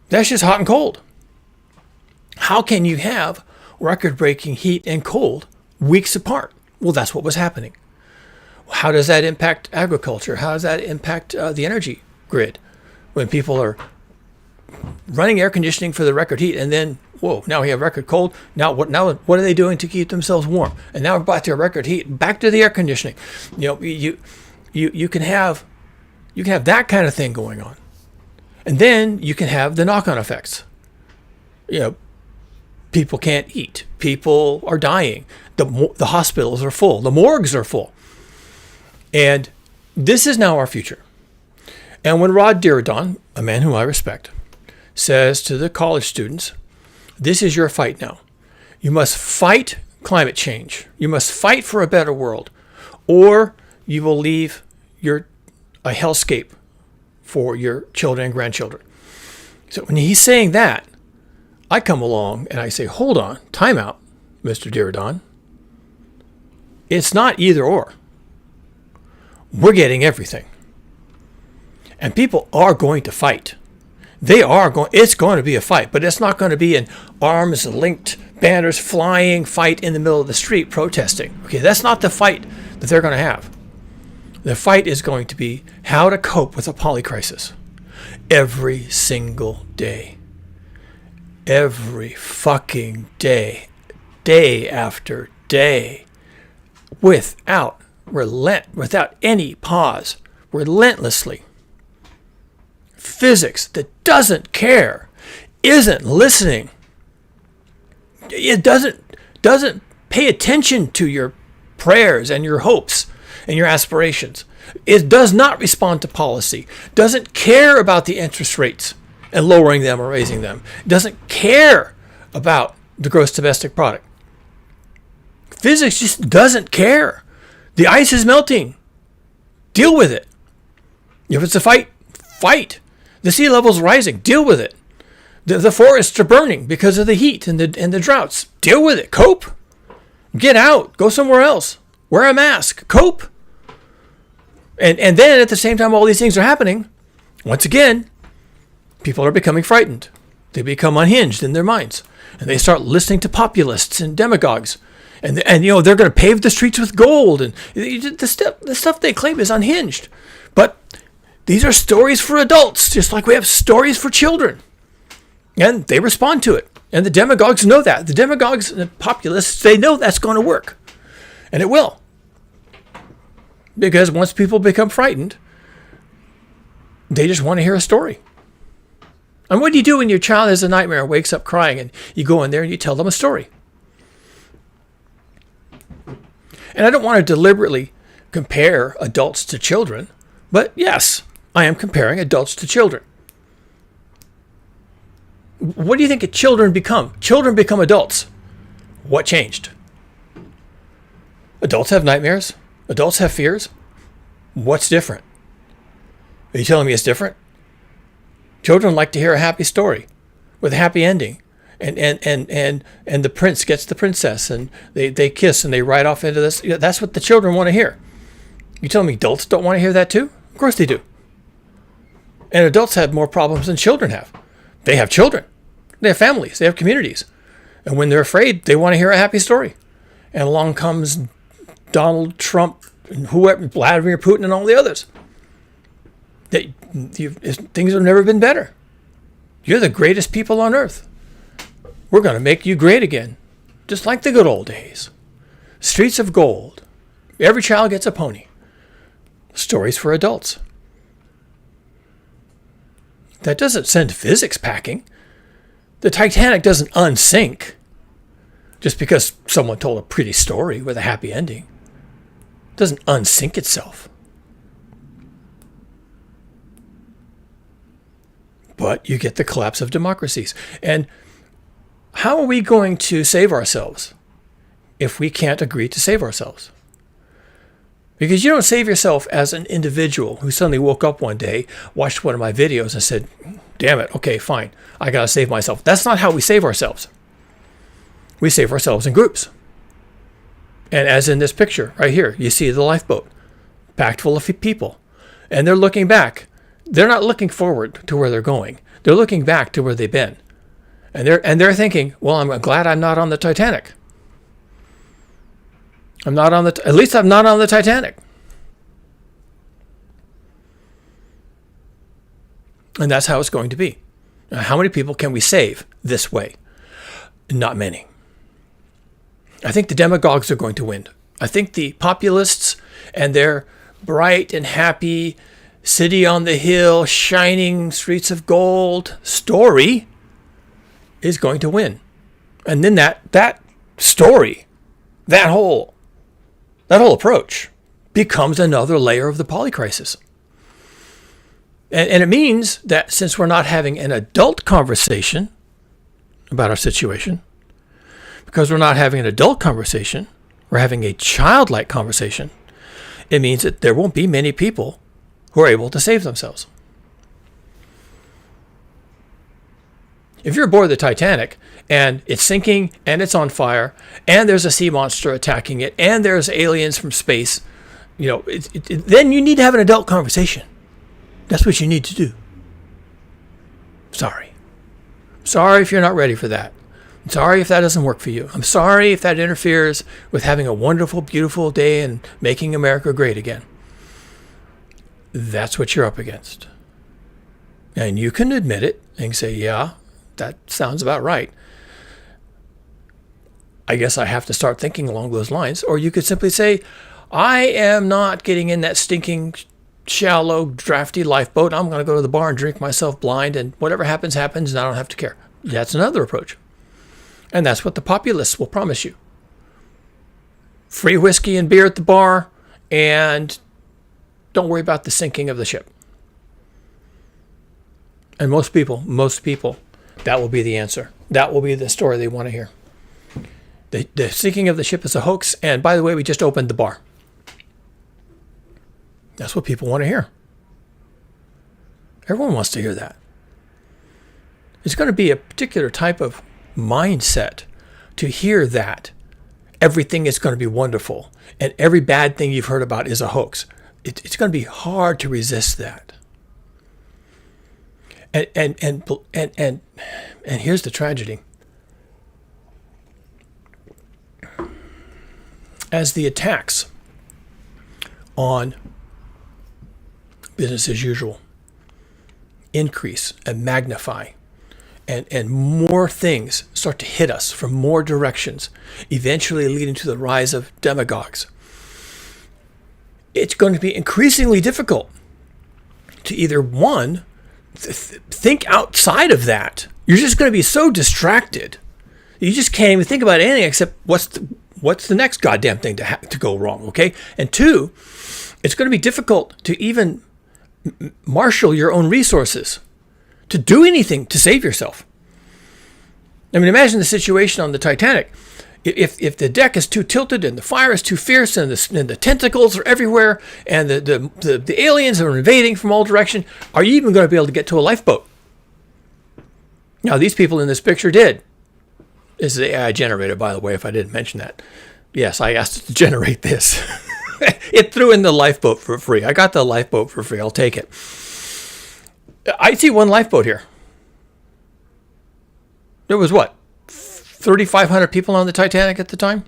That's just hot and cold. How can you have record-breaking heat and cold weeks apart? Well, that's what was happening. How does that impact agriculture? How does that impact the energy grid? When people are running air conditioning for the record heat, and then, whoa, now we have record cold. Now what are they doing to keep themselves warm? And now we're back to record heat, back to the air conditioning. You know, you can have that kind of thing going on. And then you can have the knock-on effects. You know, people can't eat. People are dying. The hospitals are full. The morgues are full. And this is now our future. And when Rod Diridon, a man whom I respect, says to the college students, this is your fight now. You must fight climate change. You must fight for a better world, or you will leave a hellscape for your children and grandchildren. So when he's saying that, I come along and I say, hold on, time out, Mr. Diridon. It's not either or. We're getting everything. And people are going to fight. It's going to be a fight, but it's not going to be an arms linked, banners flying fight in the middle of the street protesting. Okay, that's not the fight that they're going to have. The fight is going to be how to cope with a polycrisis every single day. Every fucking day. Day after day. Without any pause. Relentlessly. Physics that doesn't care, isn't listening. It doesn't pay attention to your prayers and your hopes and your aspirations. It does not respond to policy, doesn't care about the interest rates and lowering them or raising them. It doesn't care about the gross domestic product. Physics just doesn't care. The ice is melting. Deal with it. If it's a fight, fight. The sea level's rising. Deal with it. The forests are burning because of the heat and the droughts. Deal with it. Cope. Get out. Go somewhere else. Wear a mask. Cope. And then at the same time all these things are happening, once again, people are becoming frightened. They become unhinged in their minds. And they start listening to populists and demagogues. And you know, they're going to pave the streets with gold. And the stuff they claim is unhinged. But these are stories for adults, just like we have stories for children. And they respond to it. And the demagogues know that. The demagogues and the populists, they know that's going to work. And it will. Because once people become frightened, they just want to hear a story. And what do you do when your child has a nightmare and wakes up crying, and you go in there and you tell them a story? And I don't want to deliberately compare adults to children, but yes, I am comparing adults to children. What do you think children become? Children become adults. What changed? Adults have nightmares. Adults have fears. What's different? Are you telling me it's different? Children like to hear a happy story with a happy ending. And the prince gets the princess and they kiss and they ride off into this. That's what the children want to hear. You telling me adults don't want to hear that too? Of course they do. And adults have more problems than children have. They have children. They have families. They have communities. And when they're afraid, they want to hear a happy story. And along comes Donald Trump and whoever, Vladimir Putin and all the others. Things have never been better. You're the greatest people on earth. We're going to make you great again, just like the good old days. Streets of gold. Every child gets a pony. Stories for adults. That doesn't send physics packing. The Titanic doesn't unsink just because someone told a pretty story with a happy ending. It doesn't unsink itself. But you get the collapse of democracies. And how are we going to save ourselves if we can't agree to save ourselves? Because you don't save yourself as an individual who suddenly woke up one day, watched one of my videos and said, damn it, okay, fine, I got to save myself. That's not how we save ourselves. We save ourselves in groups. And as in this picture right here, you see the lifeboat packed full of people. And they're looking back. They're not looking forward to where they're going. They're looking back to where they've been. And they're thinking, well, I'm glad I'm not on the Titanic. At least I'm not on the Titanic. And that's how it's going to be. Now, how many people can we save this way? Not many. I think the demagogues are going to win. I think the populists and their bright and happy city on the hill, shining streets of gold story is going to win. And then that story, that whole approach becomes another layer of the polycrisis. And it means that since we're not having an adult conversation about our situation, because we're not having an adult conversation, we're having a childlike conversation, it means that there won't be many people who are able to save themselves. If you're aboard the Titanic and it's sinking and it's on fire and there's a sea monster attacking it and there's aliens from space, then you need to have an adult conversation. That's what you need to do. Sorry if you're not ready for that. I'm sorry if that doesn't work for you. I'm sorry if that interferes with having a wonderful, beautiful day and making America great again. That's what you're up against. And you can admit it and say, yeah, that sounds about right. I guess I have to start thinking along those lines. Or you could simply say, I am not getting in that stinking, shallow, drafty lifeboat. I'm going to go to the bar and drink myself blind, and whatever happens, happens, and I don't have to care. That's another approach. And that's what the populists will promise you. Free whiskey and beer at the bar, and don't worry about the sinking of the ship. And most people, that will be the answer. That will be the story they want to hear. The sinking of the ship is a hoax, and by the way, we just opened the bar. That's what people want to hear. Everyone wants to hear that. It's going to be a particular type of mindset to hear that everything is going to be wonderful and every bad thing you've heard about is a hoax. It's going to be hard to resist that. And here's the tragedy. As the attacks on business as usual increase and magnify, and more things start to hit us from more directions, eventually leading to the rise of demagogues, it's going to be increasingly difficult to either, one, think outside of that. You're just going to be so distracted. You just can't even think about anything except what's the next goddamn thing to go wrong, okay? And two, it's going to be difficult to even marshal your own resources to do anything to save yourself. I mean, imagine the situation on the Titanic. If the deck is too tilted and the fire is too fierce and the tentacles are everywhere and the aliens are invading from all directions, are you even going to be able to get to a lifeboat? Now, these people in this picture did. This is AI generated, by the way, if I didn't mention that. Yes, I asked it to generate this. It threw in the lifeboat for free. I got the lifeboat for free. I'll take it. I see one lifeboat here. There was what? 3,500 people on the Titanic at the time?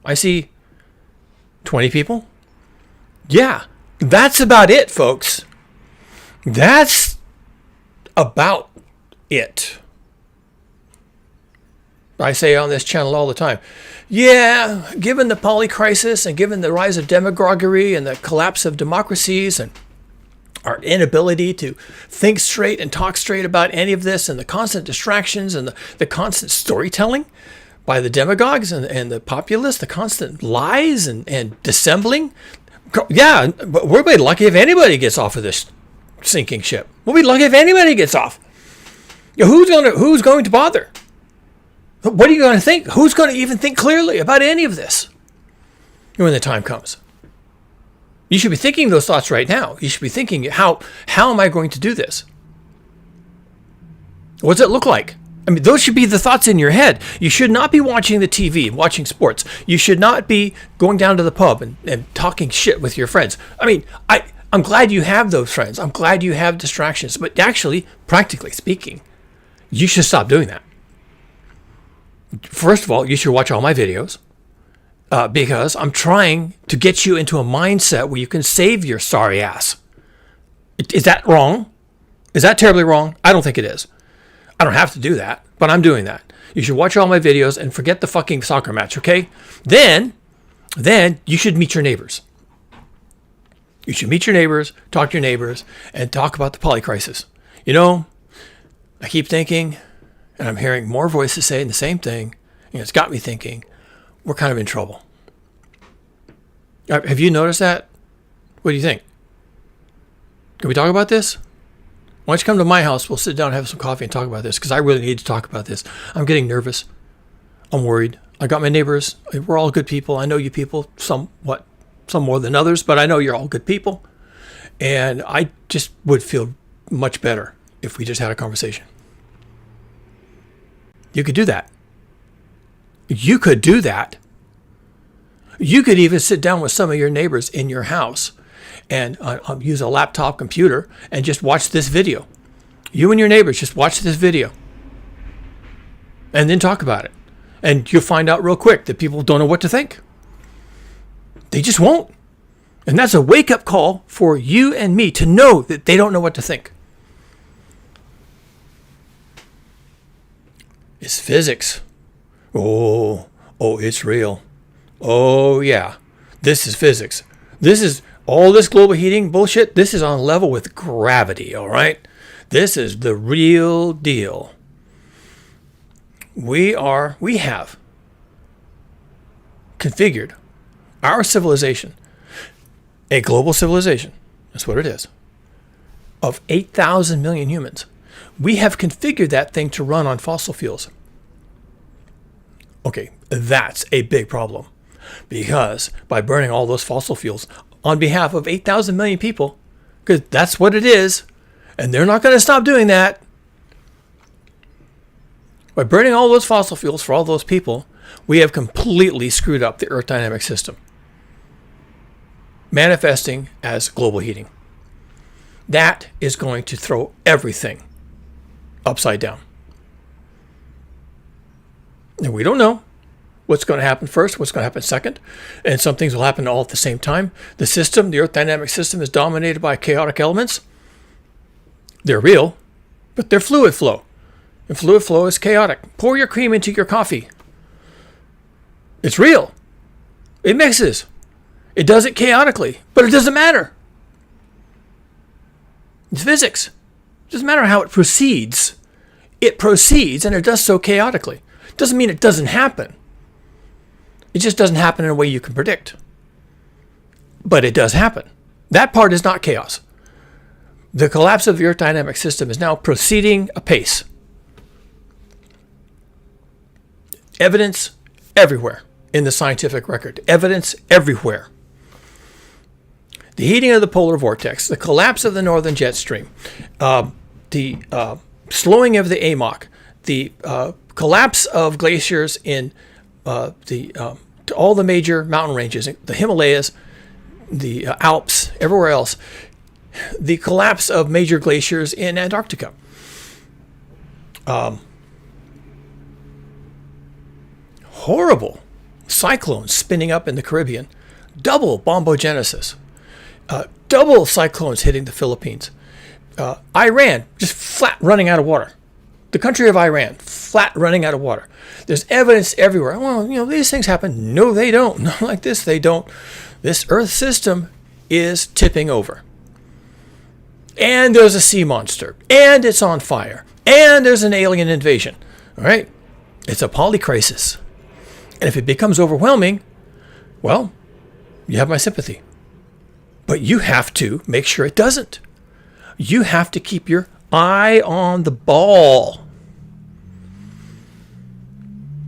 I see 20 people? Yeah, that's about it, folks. That's about it. I say on this channel all the time, yeah, given the poly crisis and given the rise of demagoguery and the collapse of democracies and our inability to think straight and talk straight about any of this and the constant distractions and the constant storytelling by the demagogues and the populists, the constant lies and dissembling. Yeah, we'll be lucky if anybody gets off of this sinking ship. We'll be lucky if anybody gets off. Who's going to bother? What are you going to think? Who's going to even think clearly about any of this when the time comes? You should be thinking those thoughts right now. You should be thinking, how am I going to do this? What does it look like? I mean, those should be the thoughts in your head. You should not be watching the TV, watching sports. You should not be going down to the pub and talking shit with your friends. I mean, I'm glad you have those friends. I'm glad you have distractions. But actually, practically speaking, you should stop doing that. First of all, you should watch all my videos because I'm trying to get you into a mindset where you can save your sorry ass. Is that wrong? Is that terribly wrong? I don't think it is. I don't have to do that, but I'm doing that. You should watch all my videos and forget the fucking soccer match, okay? Then you should meet your neighbors. You should meet your neighbors, talk to your neighbors, and talk about the poly crisis. You know, I keep thinking, and I'm hearing more voices saying the same thing, and it's got me thinking, we're kind of in trouble. Have you noticed that? What do you think? Can we talk about this? Why don't you come to my house? We'll sit down and have some coffee and talk about this, because I really need to talk about this. I'm getting nervous. I'm worried. I got my neighbors. We're all good people. I know you people, some more than others, but I know you're all good people. And I just would feel much better if we just had a conversation. You could do that. You could do that. You could even sit down with some of your neighbors in your house and use a laptop computer and just watch this video. You and your neighbors just watch this video and then talk about it. And you'll find out real quick that people don't know what to think. They just won't. And that's a wake-up call for you and me to know that they don't know what to think. It's physics. Oh, it's real. Oh, yeah. This is physics. This is all this global heating bullshit. This is on level with gravity, all right? This is the real deal. We have configured our civilization, a global civilization, that's what it is, of 8,000 million humans. We have configured that thing to run on fossil fuels. Okay, that's a big problem, because by burning all those fossil fuels on behalf of 8,000 million people, because that's what it is, and they're not going to stop doing that. By burning all those fossil fuels for all those people, we have completely screwed up the Earth dynamic system, manifesting as global heating. That is going to throw everything upside down. And we don't know what's going to happen first, what's going to happen second, and some things will happen all at the same time. The system, the Earth dynamic system, is dominated by chaotic elements. They're real, but they're fluid flow. And fluid flow is chaotic. Pour your cream into your coffee. It's real. It mixes. It does it chaotically, but it doesn't matter. It's physics. It doesn't matter how it proceeds. It proceeds, and it does so chaotically. It doesn't mean it doesn't happen. It just doesn't happen in a way you can predict. But it does happen. That part is not chaos. The collapse of the Earth dynamic system is now proceeding apace. Evidence everywhere in the scientific record. Evidence everywhere. The heating of the polar vortex, the collapse of the northern jet stream, the slowing of the AMOC, the collapse of glaciers in all the major mountain ranges, the Himalayas, the Alps, everywhere else, the collapse of major glaciers in Antarctica. Horrible cyclones spinning up in the Caribbean, double bombogenesis, double cyclones hitting the Philippines. Iran just flat running out of water. The country of Iran, flat running out of water. There's evidence everywhere. Well, these things happen. No, they don't. Not like this, they don't. This Earth system is tipping over. And there's a sea monster. And it's on fire. And there's an alien invasion. All right? It's a polycrisis. And if it becomes overwhelming, well, you have my sympathy. But you have to make sure it doesn't. You have to keep your eye on the ball.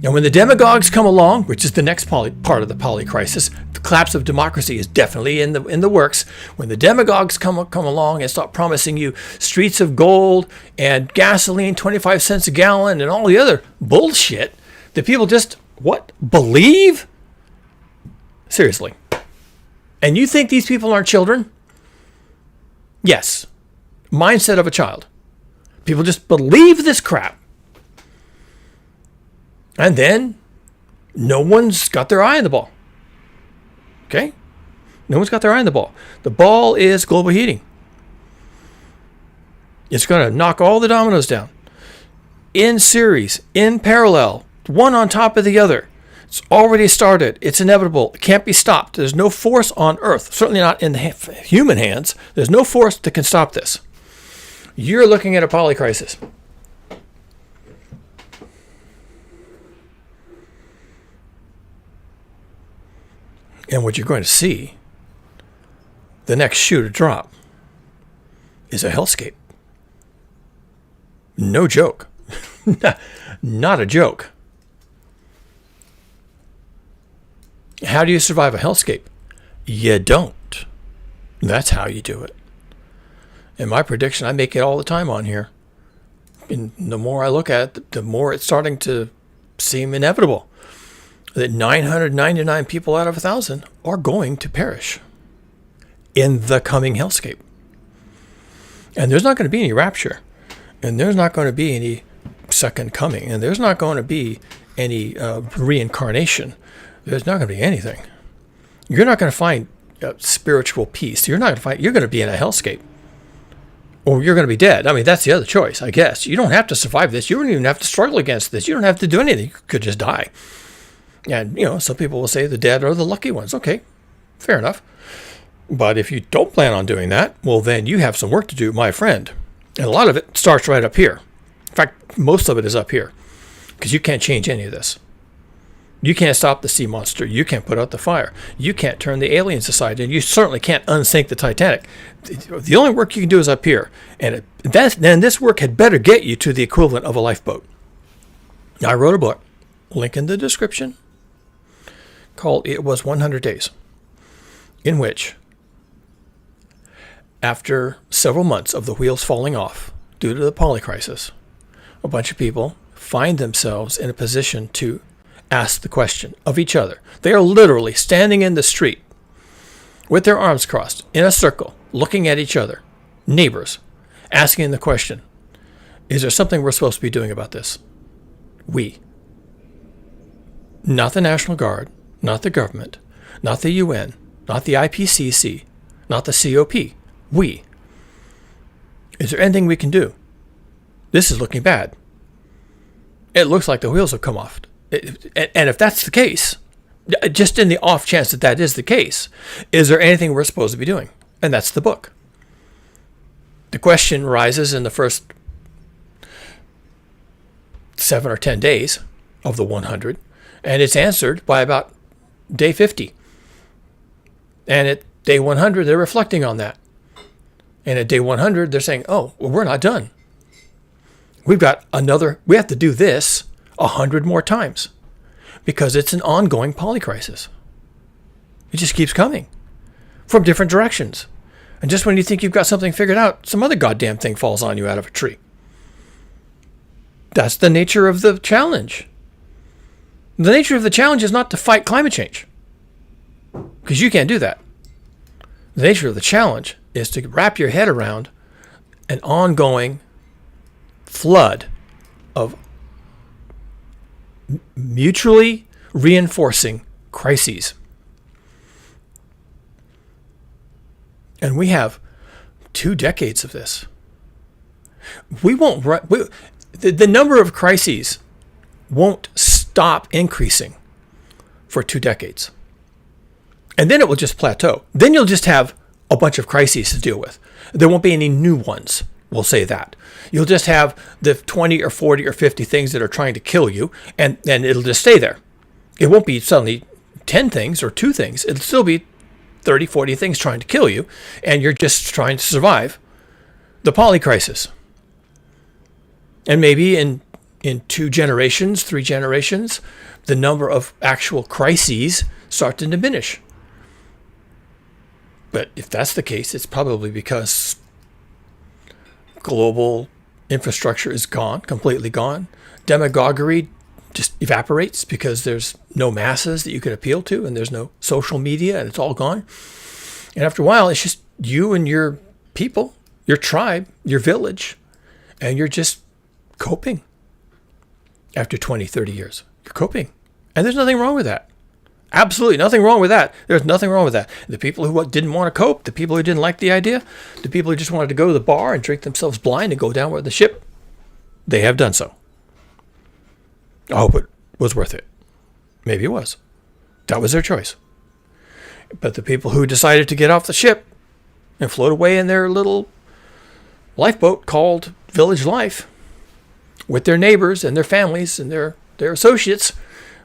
And when the demagogues come along, which is the next part of the polycrisis, the collapse of democracy is definitely in the works. When the demagogues come along and start promising you streets of gold and gasoline 25 cents a gallon and all the other bullshit that people just, believe? Seriously. And you think these people aren't children? Yes. Mindset of a child. People just believe this crap. And then no one's got their eye on the ball. Okay? No one's got their eye on the ball. The ball is global heating. It's going to knock all the dominoes down. In series, in parallel, one on top of the other. It's already started. It's inevitable. It can't be stopped. There's no force on Earth, certainly not in the human hands. There's no force that can stop this. You're looking at a polycrisis. And what you're going to see, the next shoe to drop, is a hellscape. No joke. Not a joke. How do you survive a hellscape? You don't. That's how you do it. And my prediction, I make it all the time on here. And the more I look at it, the more it's starting to seem inevitable that 999 people out of 1,000 are going to perish in the coming hellscape. And there's not going to be any rapture. And there's not going to be any second coming. And there's not going to be any reincarnation. There's not going to be anything. You're not going to find spiritual peace. You're going to be in a hellscape. Or you're going to be dead. I mean, that's the other choice, I guess. You don't have to survive this. You don't even have to struggle against this. You don't have to do anything. You could just die. And, some people will say the dead are the lucky ones. Okay, fair enough. But if you don't plan on doing that, well, then you have some work to do, my friend. And a lot of it starts right up here. In fact, most of it is up here. Because you can't change any of this. You can't stop the sea monster. You can't put out the fire. You can't turn the aliens aside. And you certainly can't unsink the Titanic. The only work you can do is up here. And then this work had better get you to the equivalent of a lifeboat. I wrote a book, link in the description, called It Was 100 Days, in which, after several months of the wheels falling off due to the polycrisis, a bunch of people find themselves in a position to ask the question of each other. They are literally standing in the street with their arms crossed in a circle, looking at each other, neighbors, asking the question, is there something we're supposed to be doing about this? We. Not the National Guard, not the government, not the UN, not the IPCC, not the COP. We. Is there anything we can do? This is looking bad. It looks like the wheels have come off. And if that's the case, just in the off chance that that is the case, is there anything we're supposed to be doing? And that's the book. The question rises in the first 7 or 10 days of the 100, and it's answered by about day 50. And at day 100, they're reflecting on that. And at day 100, they're saying, oh, well, we're not done. We have to do this 100 more times. because it's an ongoing polycrisis. It just keeps coming from different directions. And just when you think you've got something figured out, some other goddamn thing falls on you out of a tree. That's the nature of the challenge. The nature of the challenge is not to fight climate change, because you can't do that. The nature of the challenge is to wrap your head around an ongoing flood of mutually reinforcing crises. And we have 2 decades of this. The number of crises won't stop increasing for 2 decades. And then it will just plateau. Then you'll just have a bunch of crises to deal with. There won't be any new ones, we'll say that. You'll just have the 20 or 40 or 50 things that are trying to kill you, and it'll just stay there. It won't be suddenly 10 things or 2 things. It'll still be 30, 40 things trying to kill you, and you're just trying to survive the polycrisis. And maybe in 2 generations, 3 generations, the number of actual crises start to diminish. But if that's the case, it's probably because global infrastructure is gone, completely gone. Demagoguery just evaporates because there's no masses that you can appeal to, and there's no social media, and it's all gone. And after a while, it's just you and your people, your tribe, your village, and you're just coping. After 20, 30 years, you're coping. And there's nothing wrong with that. Absolutely nothing wrong with that. There's nothing wrong with that. The people who didn't want to cope, the people who didn't like the idea, the people who just wanted to go to the bar and drink themselves blind and go down with the ship, they have done so. I hope it was worth it. Maybe it was. That was their choice. But the people who decided to get off the ship and float away in their little lifeboat called village life with their neighbors and their families and their associates,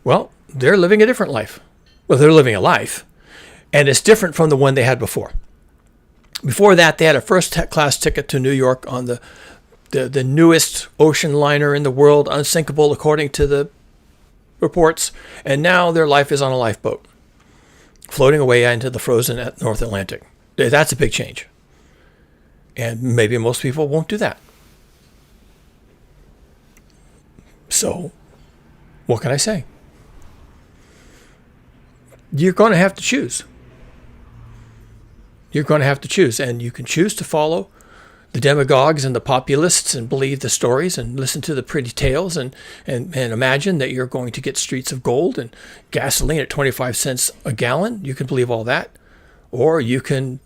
well, they're living a different life. Well, they're living a life, and it's different from the one they had before. Before that, they had a first-class ticket to New York on the newest ocean liner in the world, unsinkable according to the reports, and now their life is on a lifeboat, floating away into the frozen North Atlantic. That's a big change. And maybe most people won't do that. So, what can I say? You're going to have to choose. You're going to have to choose, and you can choose to follow the demagogues and the populists and believe the stories and listen to the pretty tales and imagine that you're going to get streets of gold and gasoline at 25 cents a gallon. You can believe all that. Or you can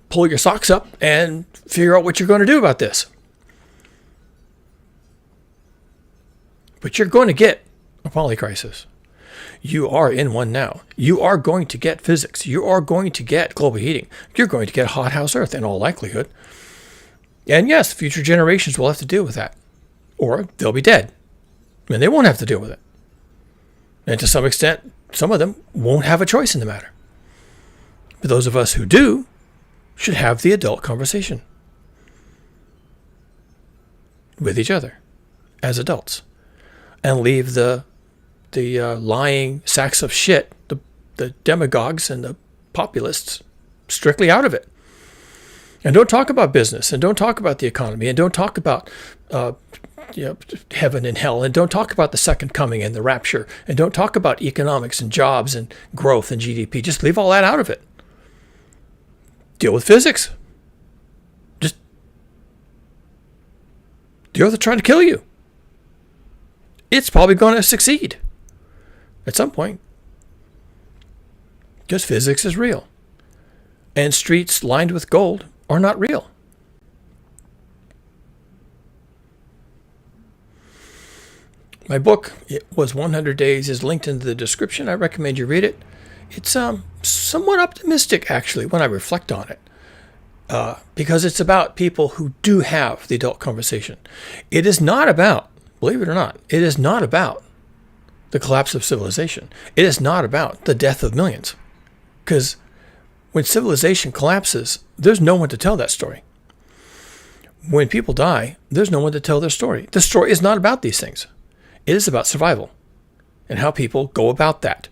pull your socks up and figure out what you're going to do about this. But you're going to get a polycrisis. You are in one now. You are going to get physics. You are going to get global heating. You're going to get hothouse Earth in all likelihood. And yes, future generations will have to deal with that. Or they'll be dead. And they won't have to deal with it. And to some extent, some of them won't have a choice in the matter. But those of us who do should have the adult conversation with each other as adults. And leave the lying sacks of shit, the demagogues and the populists, strictly out of it. And don't talk about business, and don't talk about the economy, and don't talk about heaven and hell, and don't talk about the second coming and the rapture, and don't talk about economics and jobs and growth and GDP. Just leave all that out of it. Deal with physics. Just the Earth is trying to kill you. It's probably going to succeed at some point, because physics is real, and streets lined with gold are not real. My book, it was 100 Days, is linked in the description. I recommend you read it. It's somewhat optimistic, actually, when I reflect on it, because it's about people who do have the adult conversation. It is not about, believe it or not, it is not about the collapse of civilization. It is not about the death of millions. Because when civilization collapses, there's no one to tell that story. When people die, there's no one to tell their story. The story is not about these things. It is about survival. and how people go about that.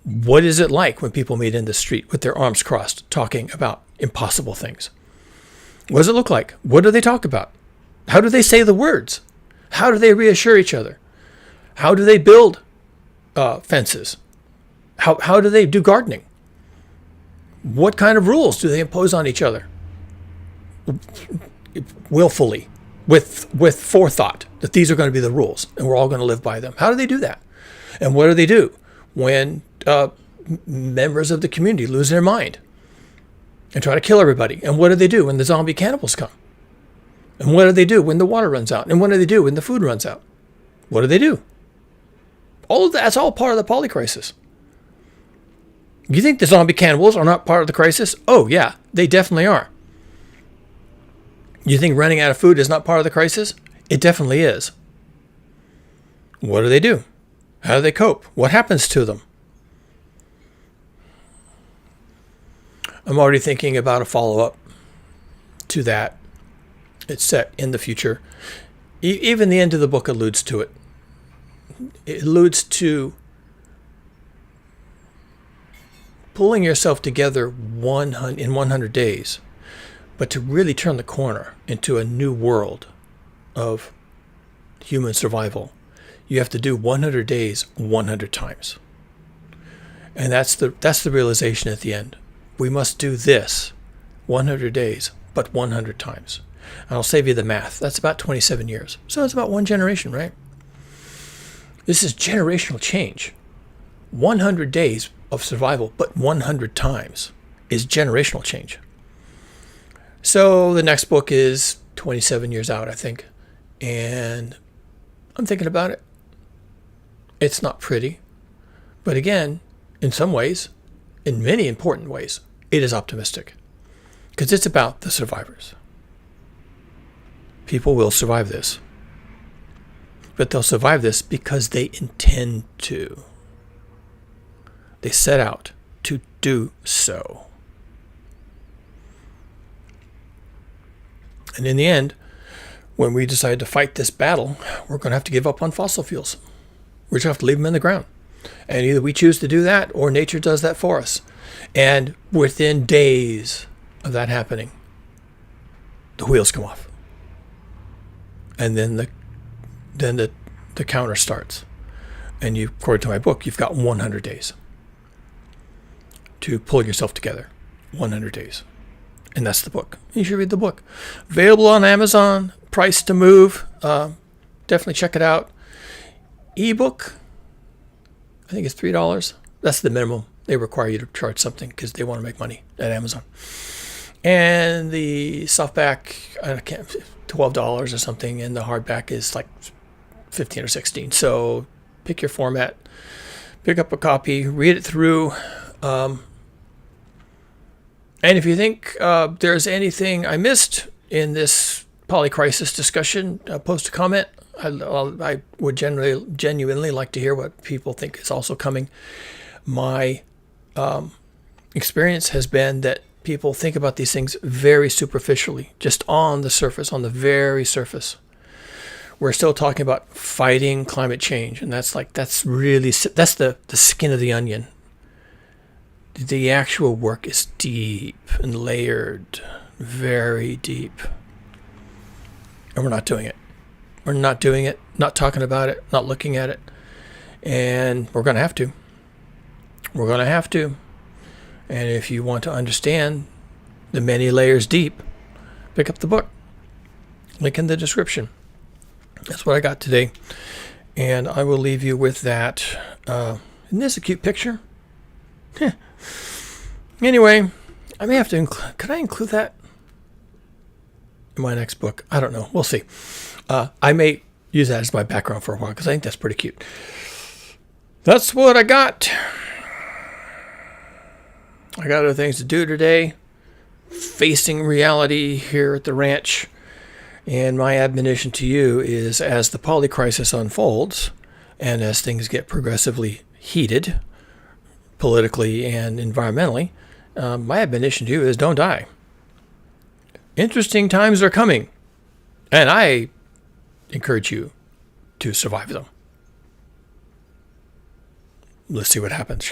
What is it like when people meet in the street with their arms crossed, talking about impossible things? What does it look like? What do they talk about? How do they say the words? How do they reassure each other? How do they build fences? How do they do gardening? What kind of rules do they impose on each other? Willfully, with forethought that these are going to be the rules and we're all going to live by them. How do they do that? And what do they do when members of the community lose their mind and try to kill everybody? And what do they do when the zombie cannibals come? And what do they do when the water runs out? And what do they do when the food runs out? What do they do? All of that's all part of the polycrisis. You think the zombie cannibals are not part of the crisis? Oh, yeah, they definitely are. You think running out of food is not part of the crisis? It definitely is. What do they do? How do they cope? What happens to them? I'm already thinking about a follow-up to that. It's set in the future. Even the end of the book alludes to it. It alludes to pulling yourself together in 100 days, but to really turn the corner into a new world of human survival, you have to do 100 days 100 times. And that's the realization at the end. We must do this 100 days, but 100 times. And I'll save you the math. That's about 27 years. So that's about one generation, right? This is generational change. 100 days of survival, but 100 times is generational change. So the next book is 27 years out, I think. And I'm thinking about it. It's not pretty. But again, in some ways, in many important ways, it is optimistic. Because it's about the survivors. People will survive this. But they'll survive this because they intend to. They set out to do so. And in the end, when we decide to fight this battle, we're going to have to give up on fossil fuels. We're just going to have to leave them in the ground. And either we choose to do that or nature does that for us. And within days of that happening, the wheels come off. And then the counter starts. And you, according to my book, you've got 100 days to pull yourself together. 100 days. And that's the book. You should read the book. Available on Amazon. Price to move. Definitely check it out. Ebook. I think it's $3. That's the minimum. They require you to charge something because they want to make money at Amazon. And the softback, I can't, $12 or something. And the hardback is like 15 or 16. So pick your format. Pick up a copy. Read it through. And if you think there's anything I missed in this polycrisis discussion, post a comment. I would genuinely like to hear what people think is also coming. My experience has been that people think about these things very superficially, just on the surface, on the very surface. We're still talking about fighting climate change, and that's the skin of the onion. The actual work is deep and layered, very deep. And we're not doing it. We're not doing it, not talking about it, not looking at it. And we're going to have to. We're going to have to. And if you want to understand the many layers deep, pick up the book. Link in the description. That's what I got today. And I will leave you with that. Isn't this a cute picture? Anyway, I may have to could I include that in my next book? I don't know. We'll see. I may use that as my background for a while because I think that's pretty cute. That's what I got. I got other things to do today. Facing reality here at the ranch. And my admonition to you is, as the polycrisis unfolds and as things get progressively heated, politically and environmentally, my admonition to you is don't die. Interesting times are coming, and I encourage you to survive them. let's see what happens.